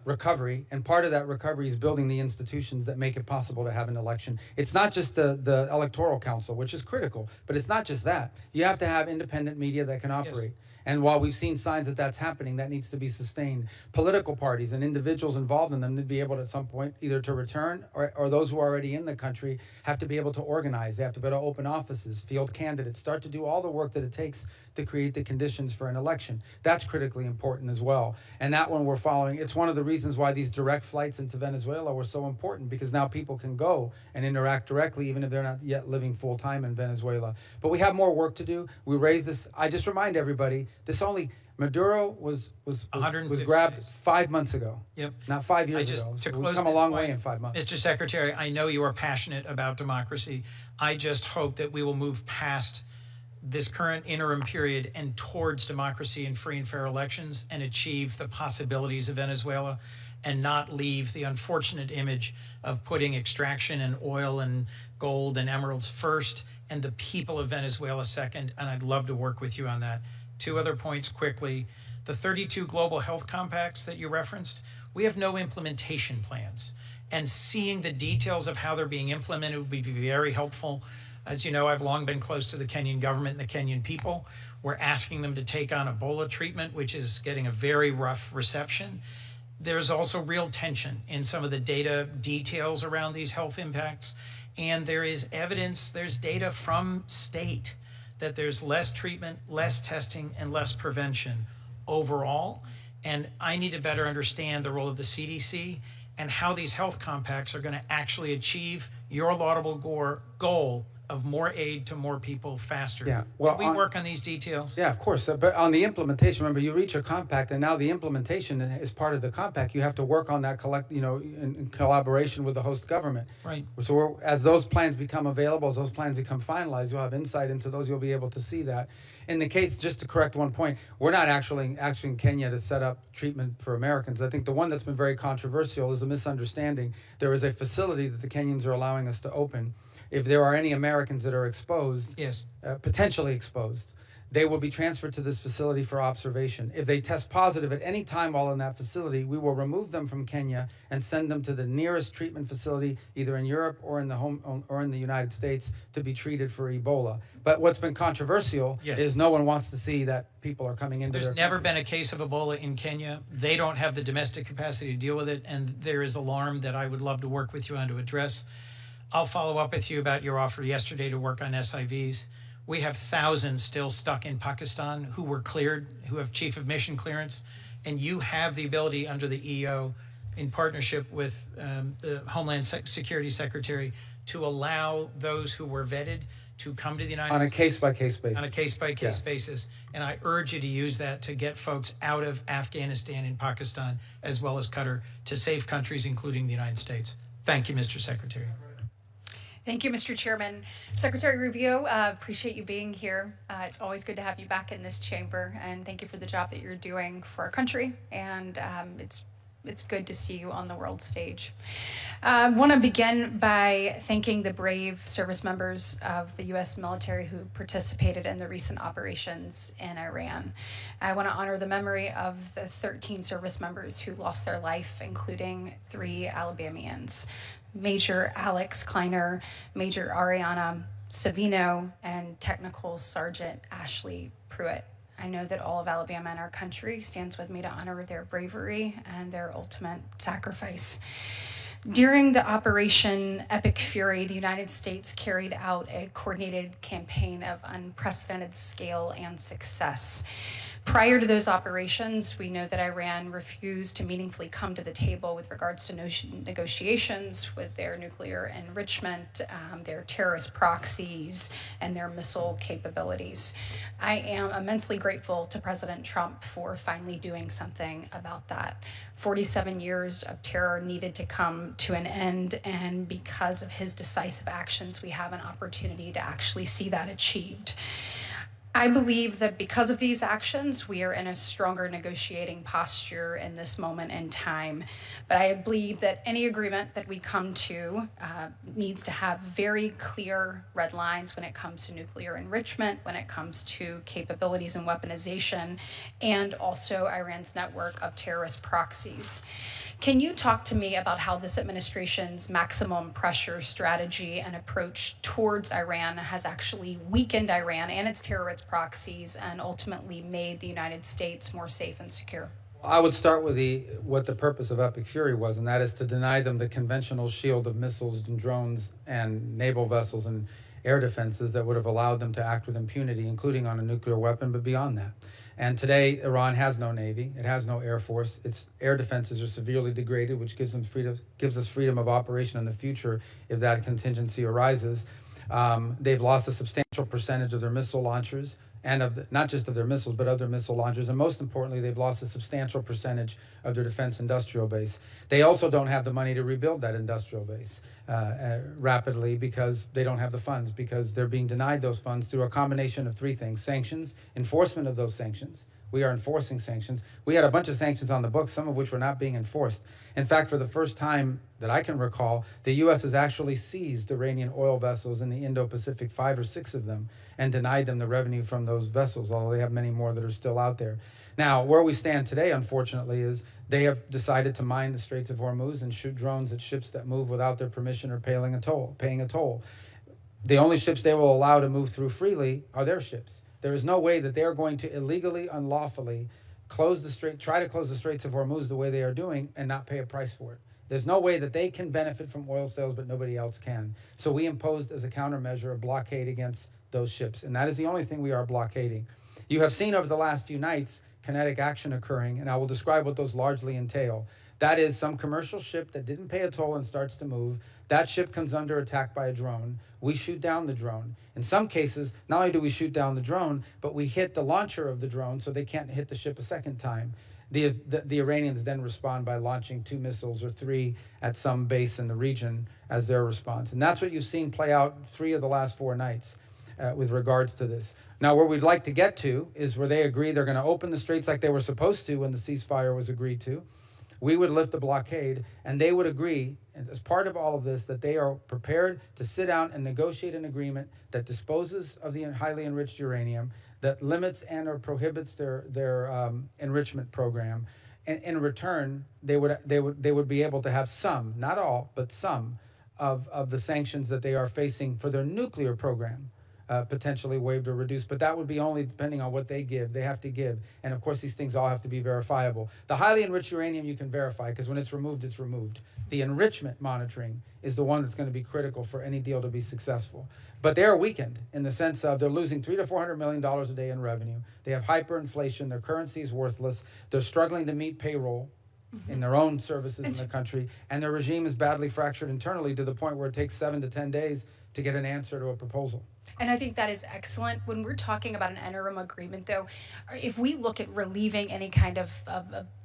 Recovery, and part of that recovery is building the institutions that make it possible to have an election. It's not just the Electoral Council, which is critical, but it's not just that. You have to have independent media that can operate. Yes. And while we've seen signs that that's happening, that needs to be sustained. Political parties and individuals involved in them need to be able to, at some point, either to return or those who are already in the country have to be able to organize. They have to be able to open offices, field candidates, start to do all the work that it takes to create the conditions for an election. That's critically important as well. And that one we're following. It's one of the reasons why these direct flights into Venezuela were so important, because now people can go and interact directly, even if they're not yet living full time in Venezuela. But we have more work to do. We raise this. I just remind everybody, Maduro was grabbed 5 months ago. Yep. Not 5 years ago. So we've come a long way in 5 months. Mr. Secretary, I know you are passionate about democracy. I just hope that we will move past this current interim period and towards democracy and free and fair elections and achieve the possibilities of Venezuela, and not leave the unfortunate image of putting extraction and oil and gold and emeralds first and the people of Venezuela second. And I'd love to work with you on that. Two other points quickly. The 32 global health compacts that you referenced, we have no implementation plans. And seeing the details of how they're being implemented would be very helpful. As you know, I've long been close to the Kenyan government and the Kenyan people. We're asking them to take on Ebola treatment, which is getting a very rough reception. There's also real tension in some of the data details around these health impacts. And there is evidence, there's data from state that there's less treatment, less testing, and less prevention overall. And I need to better understand the role of the CDC and how these health compacts are going to actually achieve your laudable goal of more aid to more people faster. Yeah. Well, Can we work on these details? Yeah, of course. But on the implementation, remember, you reach a compact, and now the implementation is part of the compact. You have to work on that in collaboration with the host government. Right. So as those plans become available, as those plans become finalized, you'll have insight into those. You'll be able to see that. In the case, just to correct one point, we're not actually in Kenya to set up treatment for Americans. I think the one that's been very controversial is a misunderstanding. There is a facility that the Kenyans are allowing us to open. If there are any Americans that are exposed, yes, potentially exposed, they will be transferred to this facility for observation. If they test positive at any time while in that facility, we will remove them from Kenya and send them to the nearest treatment facility, either in Europe or in the United States, to be treated for Ebola. But what's been controversial is no one wants to see that people are coming into There's never been a case of Ebola in Kenya. They don't have the domestic capacity to deal with it, and there is alarm that I would love to work with you on to address. I'll follow up with you about your offer yesterday to work on SIVs. We have thousands still stuck in Pakistan who were cleared, who have chief of mission clearance, and you have the ability under the EO, in partnership with the Homeland Security Secretary, to allow those who were vetted to come to the United States. On a case-by-case basis. On a case-by-case basis. And I urge you to use that to get folks out of Afghanistan and Pakistan, as well as Qatar, to safe countries, including the United States. Thank you, Mr. Secretary. Thank you, Mr. Chairman. Secretary Rubio, appreciate you being here. It's always good to have you back in this chamber, and thank you for the job that you're doing for our country. And it's It's good to see you on the world stage. I want to begin by thanking the brave service members of the U.S. military who participated in the recent operations in Iran. I want to honor the memory of the 13 service members who lost their life, including 3 Alabamians, Major Alex Kleiner, Major Ariana Savino, and Technical Sergeant Ashley Pruitt. I know that all of Alabama and our country stands with me to honor their bravery and their ultimate sacrifice. During the Operation Epic Fury, the United States carried out a coordinated campaign of unprecedented scale and success. Prior to those operations, we know that Iran refused to meaningfully come to the table with regards to negotiations with their nuclear enrichment, their terrorist proxies, and their missile capabilities. I am immensely grateful to President Trump for finally doing something about that. 47 years of terror needed to come to an end, and because of his decisive actions, we have an opportunity to actually see that achieved. I believe that because of these actions, we are in a stronger negotiating posture in this moment in time. But I believe that any agreement that we come to needs to have very clear red lines when it comes to nuclear enrichment, when it comes to capabilities and weaponization, and also Iran's network of terrorist proxies. Can you talk to me about how this administration's maximum pressure strategy and approach towards Iran has actually weakened Iran and its terrorist proxies and ultimately made the United States more safe and secure? I would start with what the purpose of Epic Fury was, and that is to deny them the conventional shield of missiles and drones and naval vessels and air defenses that would have allowed them to act with impunity, including on a nuclear weapon, but beyond that. And today, Iran has no navy. It has no air force. Its air defenses are severely degraded, which gives us freedom of operation in the future if that contingency arises. They've lost a substantial percentage of their missile launchers, and not just of their missiles, but of their missile launchers. And most importantly, they've lost a substantial percentage of their defense industrial base. They also don't have the money to rebuild that industrial base rapidly because they don't have the funds, because they're being denied those funds through a combination of 3 things: sanctions, enforcement of those sanctions. We are enforcing sanctions. We had a bunch of sanctions on the books, some of which were not being enforced. In fact, for the first time that I can recall, the U.S. has actually seized Iranian oil vessels in the Indo-Pacific, 5 or 6 of them, and denied them the revenue from those vessels, although they have many more that are still out there. Now, where we stand today, unfortunately, is they have decided to mine the Straits of Hormuz and shoot drones at ships that move without their permission or paying a toll. The only ships they will allow to move through freely are their ships. There is no way that they are going to illegally, unlawfully try to close the Straits of Hormuz the way they are doing and not pay a price for it. There's no way that they can benefit from oil sales, but nobody else can. So we imposed as a countermeasure a blockade against those ships, and that is the only thing we are blockading. You have seen over the last few nights kinetic action occurring, and I will describe what those largely entail. That is some commercial ship that didn't pay a toll and starts to move. That ship comes under attack by a drone. We shoot down the drone. In some cases, not only do we shoot down the drone, but we hit the launcher of the drone so they can't hit the ship a second time. The Iranians then respond by launching 2 missiles or 3 at some base in the region as their response. And that's what you've seen play out 3 of the last 4 nights with regards to this. Now, where we'd like to get to is where they agree they're going to open the straits like they were supposed to when the ceasefire was agreed to. We would lift the blockade, and they would agree, as part of all of this, that they are prepared to sit down and negotiate an agreement that disposes of the highly enriched uranium, that limits and or prohibits their enrichment program. And in return, they would be able to have some, not all, but some of the sanctions that they are facing for their nuclear program potentially waived or reduced, but that would be only depending on what they give. They have to give, and of course these things all have to be verifiable. The highly enriched uranium you can verify because when it's removed, it's removed. The enrichment monitoring is the one that's going to be critical for any deal to be successful. But they're weakened in the sense of they're losing $300 to $400 million a day in revenue. They have hyperinflation. Their currency is worthless. They're struggling to meet payroll in their own services in the country, and their regime is badly fractured internally to the point where it takes 7 to 10 days to get an answer to a proposal. And I think that is excellent. When we're talking about an interim agreement, though, if we look at relieving any kind of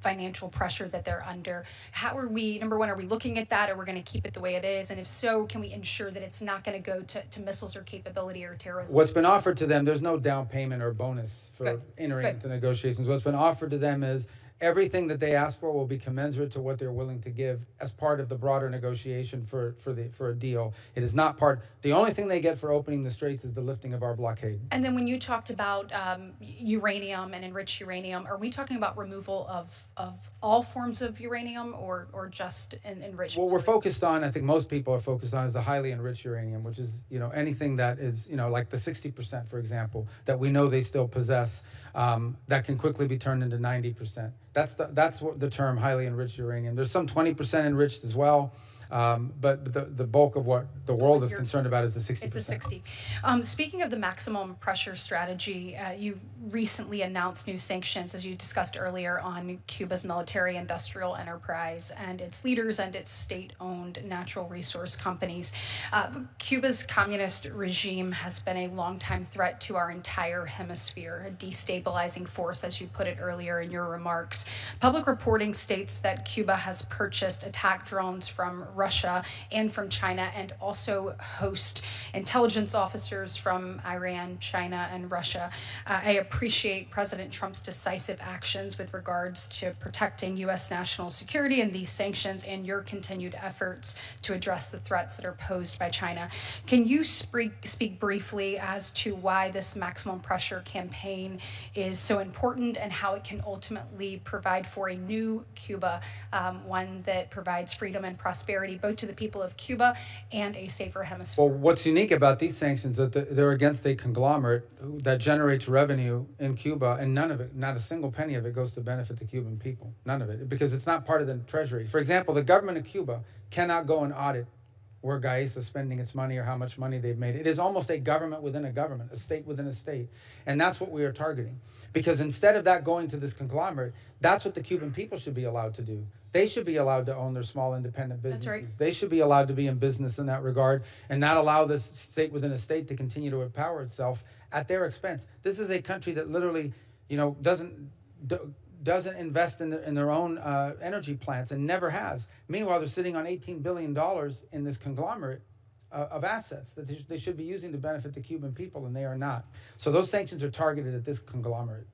financial pressure that they're under, how are we, number one, are we looking at that, or we're going to keep it the way it is? And if so, can we ensure that it's not going to go to missiles or capability or terrorism? What's been offered to them, there's no down payment or bonus for entering into negotiations. What's been offered to them is everything that they ask for will be commensurate to what they're willing to give as part of the broader negotiation for a deal. It is not part. The only thing they get for opening the straits is the lifting of our blockade. And then when you talked about uranium and enriched uranium, are we talking about removal of all forms of uranium or just enriched? What we're focused on, I think most people are focused on, is the highly enriched uranium, which is, anything that is, like the 60%, for example, that we know they still possess, that can quickly be turned into 90%. That's what the term highly enriched uranium. There's some 20% enriched as well. But the bulk of what the world is concerned about is the 60%. It's the 60. Speaking of the maximum pressure strategy, you recently announced new sanctions, as you discussed earlier, on Cuba's military industrial enterprise and its leaders and its state-owned natural resource companies. Cuba's communist regime has been a longtime threat to our entire hemisphere, a destabilizing force, as you put it earlier in your remarks. Public reporting states that Cuba has purchased attack drones from Russia and from China, and also host intelligence officers from Iran, China, and Russia. I appreciate President Trump's decisive actions with regards to protecting U.S. national security and these sanctions, and your continued efforts to address the threats that are posed by China. Can you speak briefly as to why this maximum pressure campaign is so important and how it can ultimately provide for a new Cuba, one that provides freedom and prosperity both to the people of Cuba and a safer hemisphere? Well, what's unique about these sanctions is that they're against a conglomerate that generates revenue in Cuba, and none of it, not a single penny of it, goes to benefit the Cuban people. None of it, because it's not part of the treasury. For example, the government of Cuba cannot go and audit where Gaesa is spending its money or how much money they've made. It is almost a government within a government, a state within a state. And that's what we are targeting. Because instead of that going to this conglomerate, that's what the Cuban people should be allowed to do. They should be allowed to own their small independent businesses. That's right. They should be allowed to be in business in that regard and not allow this state within a state to continue to empower itself at their expense. This is a country that literally, doesn't invest in their own energy plants and never has. Meanwhile, they're sitting on $18 billion in this conglomerate of assets that they should be using to benefit the Cuban people, and they are not. So those sanctions are targeted at this conglomerate.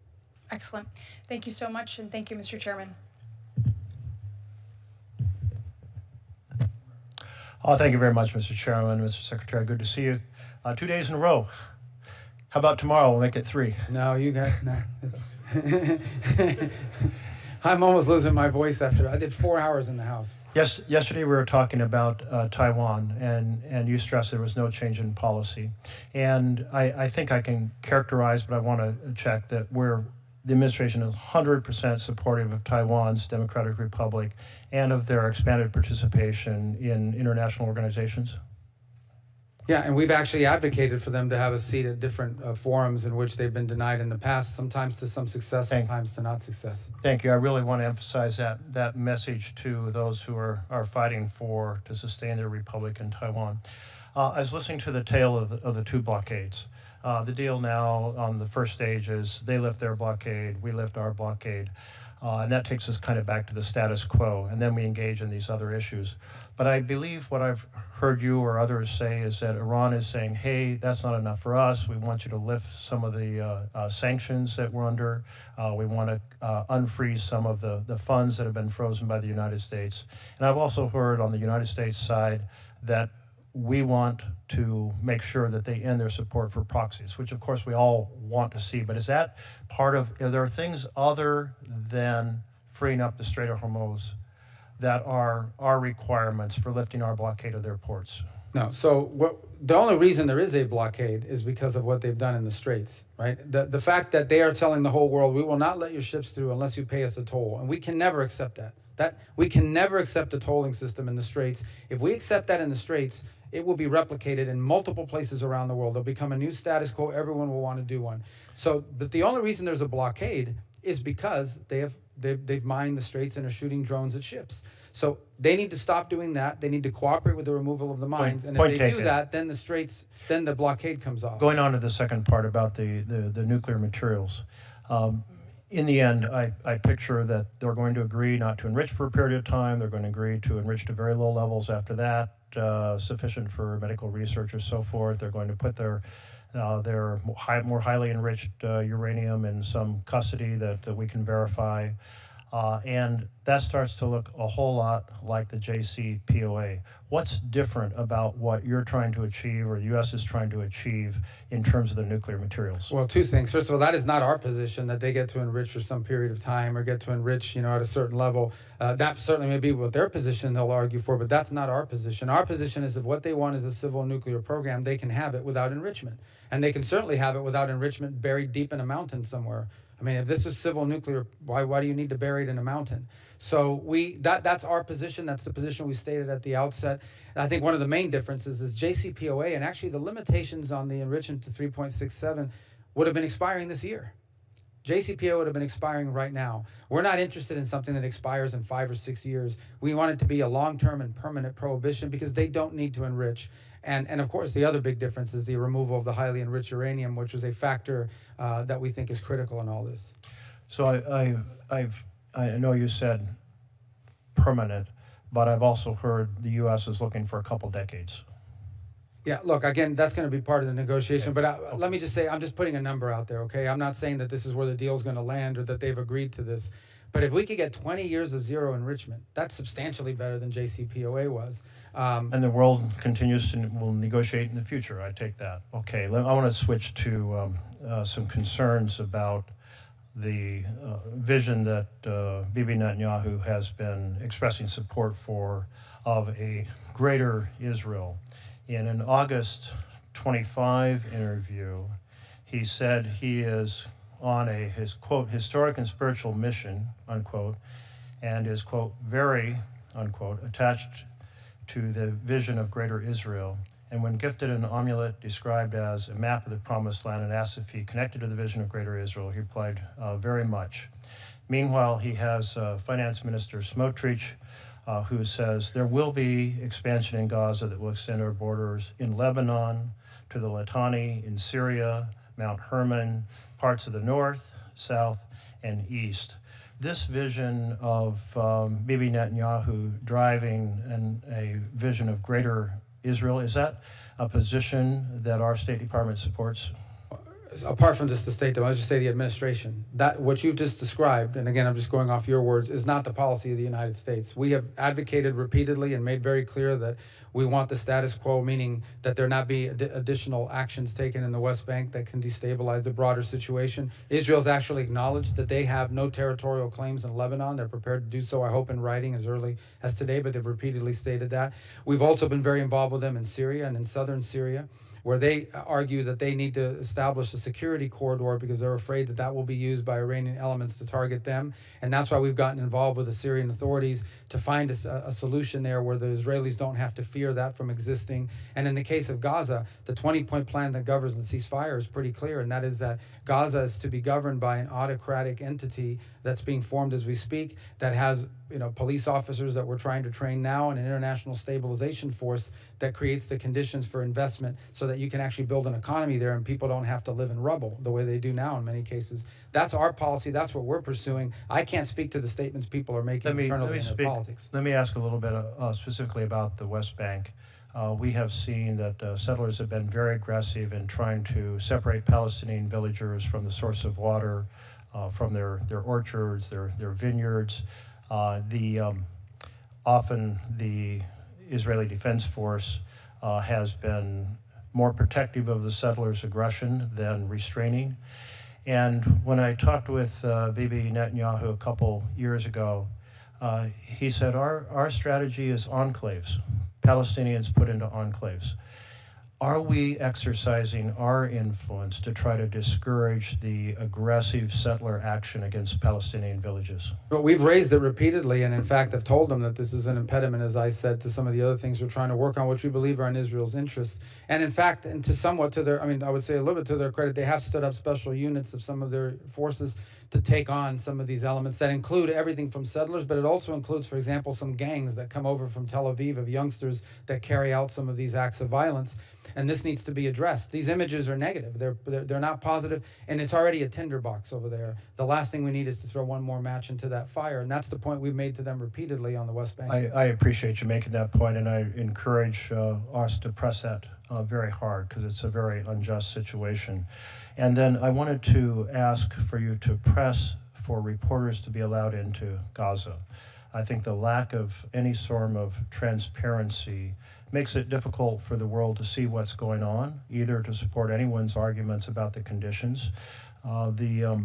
Excellent. Thank you so much, and thank you, Mr. Chairman. Thank you very much, Mr. Chairman, Mr. Secretary. Good to see you. 2 days in a row. How about tomorrow? We'll make it 3. No, you got no. I'm almost losing my voice after I did 4 hours in the House. Yes, yesterday we were talking about Taiwan, and you stressed there was no change in policy. And I think I can characterize, but I want to check that the administration is 100% supportive of Taiwan's Democratic Republic and of their expanded participation in international organizations. Yeah, and we've actually advocated for them to have a seat at different forums in which they've been denied in the past, sometimes to some success, sometimes to not success. Thank you. I really want to emphasize that message to those who are fighting to sustain their republic in Taiwan. I was listening to the tale of the 2 blockades. The deal now on the first stage is they lift their blockade, we lift our blockade. And that takes us kind of back to the status quo, and then we engage in these other issues. But I believe what I've heard you or others say is that Iran is saying, hey, that's not enough for us. We want you to lift some of the sanctions that we're under. We want to unfreeze some of the funds that have been frozen by the United States. And I've also heard on the United States side that we want to make sure that they end their support for proxies, which of course we all want to see. But is that are there things other than freeing up the Strait of Hormuz that are our requirements for lifting our blockade of their ports? No. So the only reason there is a blockade is because of what they've done in the Straits, right? The fact that they are telling the whole world, we will not let your ships through unless you pay us a toll. And we can never accept that. We can never accept a tolling system in the Straits. If we accept that in the Straits, it will be replicated in multiple places around the world. It'll become a new status quo. Everyone will want to do one. So, but the only reason there's a blockade is because they've mined the Straits and are shooting drones at ships. So they need to stop doing that. They need to cooperate with the removal of the mines. And if they do that, then the blockade comes off. Going on to the second part about the nuclear materials. In the end, I picture that they're going to agree not to enrich for a period of time. They're going to agree to enrich to very low levels after that, sufficient for medical research or so forth. They're going to put their more highly enriched uranium in some custody that we can verify. And that starts to look a whole lot like the JCPOA. What's different about what you're trying to achieve or the U.S. is trying to achieve in terms of the nuclear materials? Well, two things. First of all, that is not our position that they get to enrich for some period of time or get to enrich, at a certain level. That certainly may be what their position they'll argue for, but that's not our position. Our position is if what they want is a civil nuclear program, they can have it without enrichment. And they can certainly have it without enrichment buried deep in a mountain somewhere. I mean, if this is civil nuclear, why do you need to bury it in a mountain? So that's our position. That's the position we stated at the outset. And I think one of the main differences is JCPOA, and actually the limitations on the enrichment to 3.67 would have been expiring this year. JCPOA would have been expiring right now. We're not interested in something that expires in 5 or 6 years. We want it to be a long-term and permanent prohibition because they don't need to enrich. And of course, the other big difference is the removal of the highly enriched uranium, which was a factor that we think is critical in all this. So I know you said permanent, but I've also heard the U.S. is looking for a couple decades. Yeah, look, again, that's going to be part of the negotiation. But let me just say, I'm just putting a number out there, okay? I'm not saying that this is where the deal's going to land or that they've agreed to this. But if we could get 20 years of zero enrichment, that's substantially better than JCPOA was. And the world will negotiate in the future. I take that. Okay, I want to switch to some concerns about the vision that Bibi Netanyahu has been expressing support for of a greater Israel. In an August 25 interview, he said he is on his, quote, historic and spiritual mission, unquote, and is, quote, very, unquote, attached to the vision of greater Israel. And when gifted an amulet described as a map of the promised land and asked if he connected to the vision of greater Israel, he replied, very much. Meanwhile, he has Finance Minister Smotrich, who says there will be expansion in Gaza that will extend our borders in Lebanon, to the Litani, in Syria, Mount Hermon, parts of the north, south, and east. This vision of Bibi Netanyahu driving a vision of greater Israel, is that a position that our State Department supports? Apart from just the State Department, I'll just say the administration. That what you've just described, and again, I'm just going off your words, is not the policy of the United States. We have advocated repeatedly and made very clear that we want the status quo, meaning that there not be additional actions taken in the West Bank that can destabilize the broader situation. Israel's actually acknowledged that they have no territorial claims in Lebanon. They're prepared to do so, I hope, in writing as early as today, but they've repeatedly stated that. We've also been very involved with them in Syria and in southern Syria, where they argue that they need to establish a security corridor because they're afraid that will be used by Iranian elements to target them. And that's why we've gotten involved with the Syrian authorities to find a solution there where the Israelis don't have to fear that from existing. And in the case of Gaza, the 20-point plan that governs the ceasefire is pretty clear, and that is that Gaza is to be governed by an autocratic entity that's being formed as we speak, that has police officers that we're trying to train now, and an international stabilization force that creates the conditions for investment so that you can actually build an economy there and people don't have to live in rubble the way they do now in many cases. That's our policy. That's what we're pursuing. I can't speak to the statements people are making internally in their politics. Let me ask a little bit specifically about the West Bank. We have seen that settlers have been very aggressive in trying to separate Palestinian villagers from the source of water, from their orchards, their vineyards. Often the Israeli Defense Force has been more protective of the settlers' aggression than restraining. And when I talked with Bibi Netanyahu a couple years ago, he said our strategy is enclaves, Palestinians put into enclaves. Are we exercising our influence to try to discourage the aggressive settler action against Palestinian villages? But we've raised it repeatedly, and in fact, I've told them that this is an impediment, as I said, to some of the other things we're trying to work on, which we believe are in Israel's interests. And in fact, and I would say a little bit to their credit, they have stood up special units of some of their forces to take on some of these elements that include everything from settlers, but it also includes, for example, some gangs that come over from Tel Aviv of youngsters that carry out some of these acts of violence. And this needs to be addressed. These images are negative. They're not positive, and it's already a tinderbox over there. The last thing we need is to throw one more match into that fire, and that's the point we've made to them repeatedly on the West Bank. I appreciate you making that point, and I encourage us to press that very hard because it's a very unjust situation. And then I wanted to ask for you to press for reporters to be allowed into Gaza. I think the lack of any sort of transparency makes it difficult for the world to see what's going on, either to support anyone's arguments about the conditions. The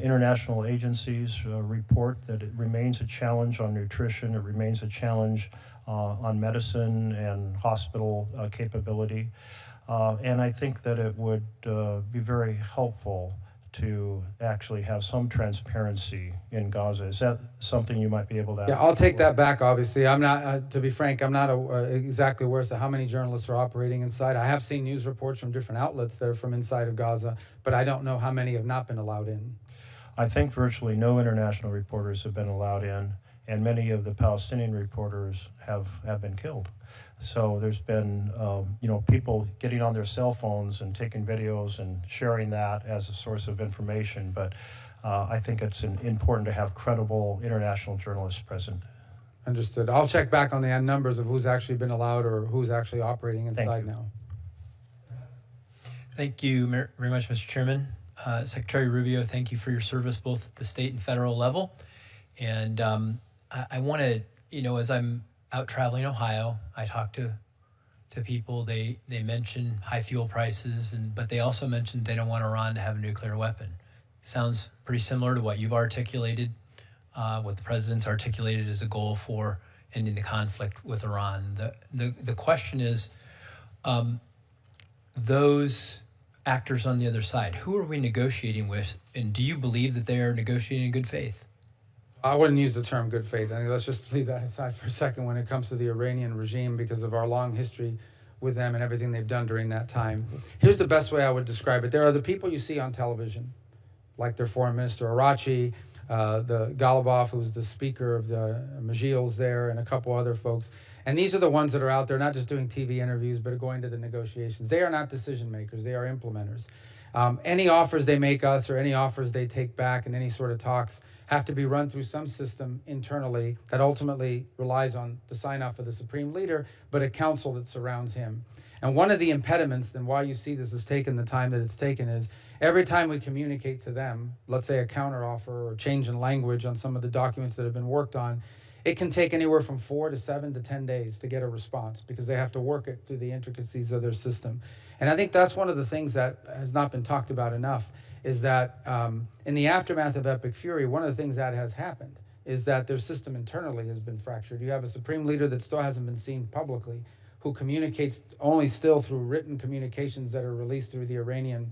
international agencies report that it remains a challenge on nutrition, it remains a challenge on medicine and hospital capability. And I think that it would be very helpful to actually have some transparency in Gaza. Is that something you might be able to? Yeah, I'll take that back, obviously. I'm not, to be frank, I'm not exactly aware as to how many journalists are operating inside. I have seen news reports from different outlets that are from inside of Gaza, but I don't know how many have not been allowed in. I think virtually no international reporters have been allowed in, and many of the Palestinian reporters have been killed. So there's been, people getting on their cell phones and taking videos and sharing that as a source of information. But I think it's important to have credible international journalists present. Understood. I'll check back on the numbers of who's actually been allowed or who's actually operating inside now. Thank you very much, Mr. Chairman. Secretary Rubio, thank you for your service both at the state and federal level. And I want to, as I'm out traveling Ohio, I talk to people. They mention high fuel prices, but they also mentioned they don't want Iran to have a nuclear weapon. Sounds pretty similar to what you've articulated, what the president's articulated as a goal for ending the conflict with Iran. The question is, those actors on the other side, who are we negotiating with, and do you believe that they are negotiating in good faith? I wouldn't use the term good faith. I mean, let's just leave that aside for a second when it comes to the Iranian regime because of our long history with them and everything they've done during that time. Here's the best way I would describe it. There are the people you see on television, like their foreign minister, Arachi, the Galibaf, who's the speaker of the Majils there, and a couple other folks. And these are the ones that are out there, not just doing TV interviews, but are going to the negotiations. They are not decision makers. They are implementers. Any offers they make us or any offers they take back in any sort of talks have to be run through some system internally that ultimately relies on the sign-off of the supreme leader, but a council that surrounds him. And one of the impediments and why you see this has taken the time that it's taken is every time we communicate to them, let's say a counteroffer or change in language on some of the documents that have been worked on, it can take anywhere from 4 to 7 to 10 days to get a response because they have to work it through the intricacies of their system. And I think that's one of the things that has not been talked about enough is that in the aftermath of Epic Fury, one of the things that has happened is that their system internally has been fractured. You have a supreme leader that still hasn't been seen publicly, who communicates only still through written communications that are released through the Iranian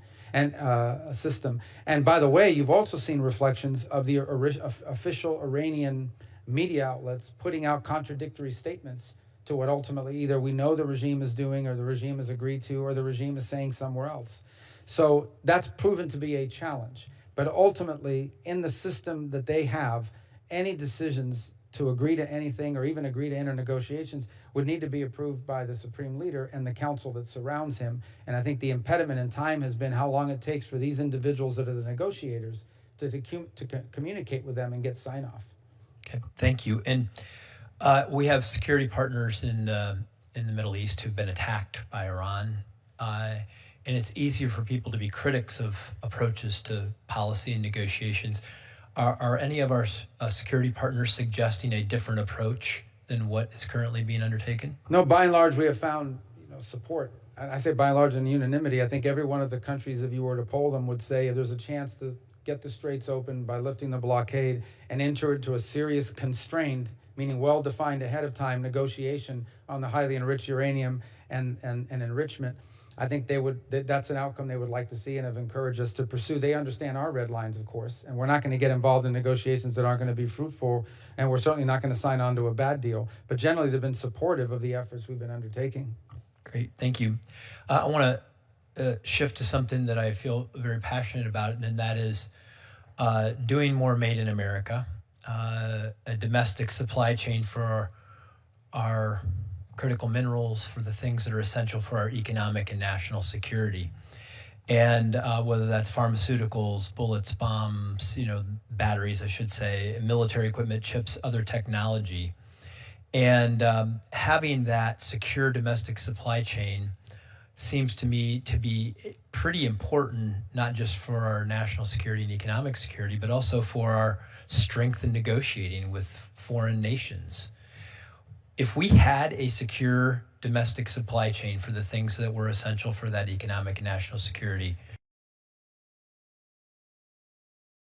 system. And by the way, you've also seen reflections of the official Iranian media outlets putting out contradictory statements to what ultimately either we know the regime is doing or the regime has agreed to or the regime is saying somewhere else. So that's proven to be a challenge. But ultimately, in the system that they have, any decisions to agree to anything or even agree to enter negotiations would need to be approved by the supreme leader and the council that surrounds him. And I think the impediment in time has been how long it takes for these individuals that are the negotiators to communicate with them and get sign-off. Okay, thank you. And we have security partners in the Middle East who've been attacked by Iran. And it's easier for people to be critics of approaches to policy and negotiations. Are any of our security partners suggesting a different approach than what is currently being undertaken? No, by and large, we have found support. And I say by and large in unanimity. I think every one of the countries, if you were to poll them, would say if there's a chance to get the straits open by lifting the blockade and enter into a serious constrained, meaning well-defined ahead of time, negotiation on the highly enriched uranium and enrichment, I think that's an outcome they would like to see and have encouraged us to pursue. They understand our red lines, of course, and we're not going to get involved in negotiations that aren't going to be fruitful, and we're certainly not going to sign on to a bad deal. But generally, they've been supportive of the efforts we've been undertaking. Great, thank you. I want to shift to something that I feel very passionate about, and that is doing more made in America, a domestic supply chain for our critical minerals, for the things that are essential for our economic and national security. And whether that's pharmaceuticals, bullets, bombs, batteries, I should say, military equipment, chips, other technology. And having that secure domestic supply chain seems to me to be pretty important, not just for our national security and economic security, but also for our strength in negotiating with foreign nations. If we had a secure domestic supply chain for the things that were essential for that economic and national security,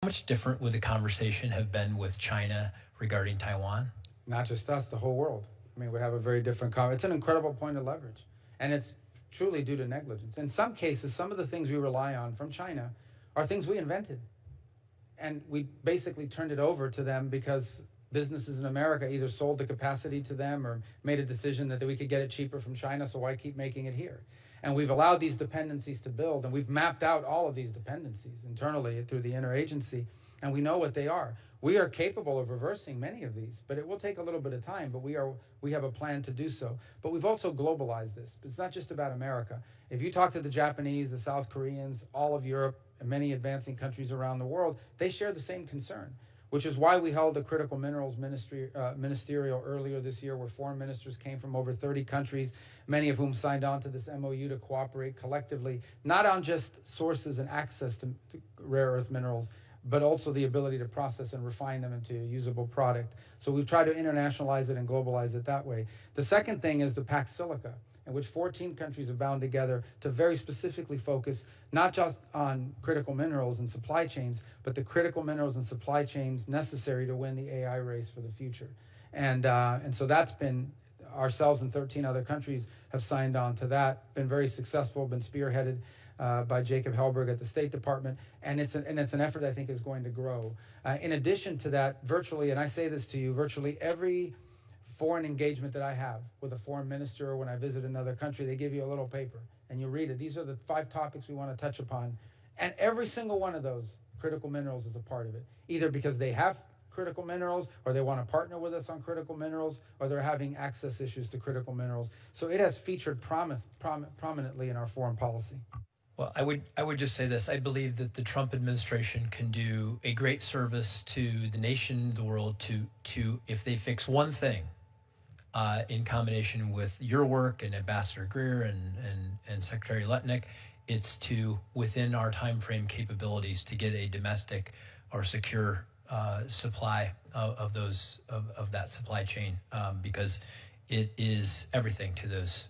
how much different would the conversation have been with China regarding Taiwan? Not just us, the whole world. I mean, we'd have a very different it's an incredible point of leverage. And it's truly due to negligence. In some cases, some of the things we rely on from China are things we invented. And we basically turned it over to them because businesses in America either sold the capacity to them or made a decision that we could get it cheaper from China, so why keep making it here? And we've allowed these dependencies to build, and we've mapped out all of these dependencies internally through the interagency, and we know what they are. We are capable of reversing many of these, but it will take a little bit of time, but we have a plan to do so. But we've also globalized this. It's not just about America. If you talk to the Japanese, the South Koreans, all of Europe, and many advancing countries around the world, they share the same concern, which is why we held a critical minerals ministerial earlier this year, where foreign ministers came from over 30 countries, many of whom signed on to this MOU to cooperate collectively, not on just sources and access to rare earth minerals, but also the ability to process and refine them into a usable product. So we've tried to internationalize it and globalize it that way. The second thing is the Pax Silica, in which 14 countries have bound together to very specifically focus not just on critical minerals and supply chains, but the critical minerals and supply chains necessary to win the AI race for the future. And so that's been, ourselves and 13 other countries have signed on to that, been very successful, been spearheaded by Jacob Helberg at the State Department, and it's an effort I think is going to grow. In addition to that, virtually, and I say this to you, virtually every foreign engagement that I have with a foreign minister or when I visit another country, they give you a little paper and you read it. These are the 5 topics we want to touch upon. And every single one of those, critical minerals is a part of it, either because they have critical minerals or they want to partner with us on critical minerals or they're having access issues to critical minerals. So it has featured prominently in our foreign policy. Well, I would just say this. I believe that the Trump administration can do a great service to the nation, the world, to if they fix one thing, in combination with your work and Ambassador Greer and Secretary Lutnick, it's to, within our time frame capabilities, to get a domestic or secure supply of that supply chain, because it is everything to those.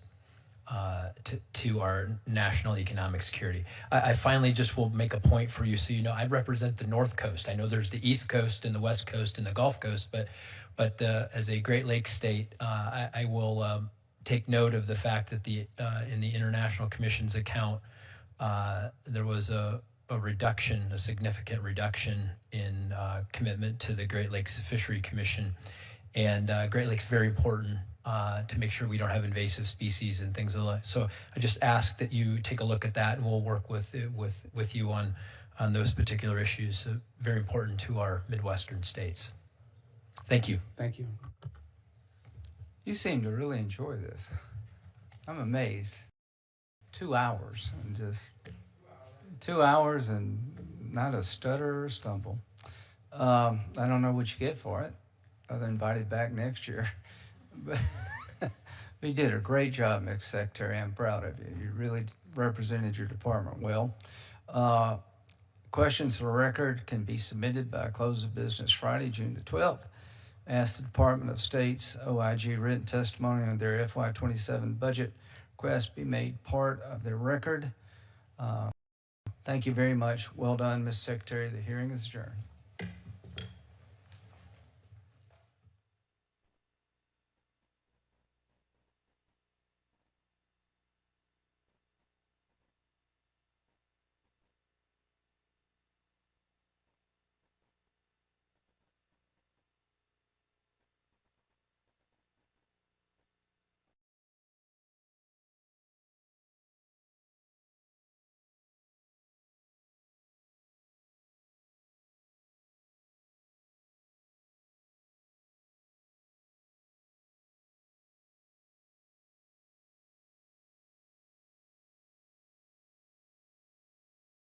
To our national economic security. I finally just will make a point for you so you know I represent the North Coast. I know there's the East Coast and the West Coast and the Gulf Coast, but as a Great Lakes state, I will take note of the fact that in the International Commission's account, there was a reduction, a significant reduction in commitment to the Great Lakes Fishery Commission, and Great Lakes very important. To make sure we don't have invasive species and things like that. So I just ask that you take a look at that, and we'll work with you on those particular issues. Very important to our Midwestern states. Thank you. Thank you. You seem to really enjoy this. I'm amazed. 2 hours and just 2 hours and not a stutter or stumble. I don't know what you get for it, other than invited back next year. But you did a great job, Mr. Secretary. I'm proud of you. You really represented your department well. Questions for record can be submitted by close of business Friday, June the 12th. Ask the Department of State's OIG written testimony on their FY27 budget request be made part of their record. Thank you very much. Well done, Mr. Secretary. The hearing is adjourned.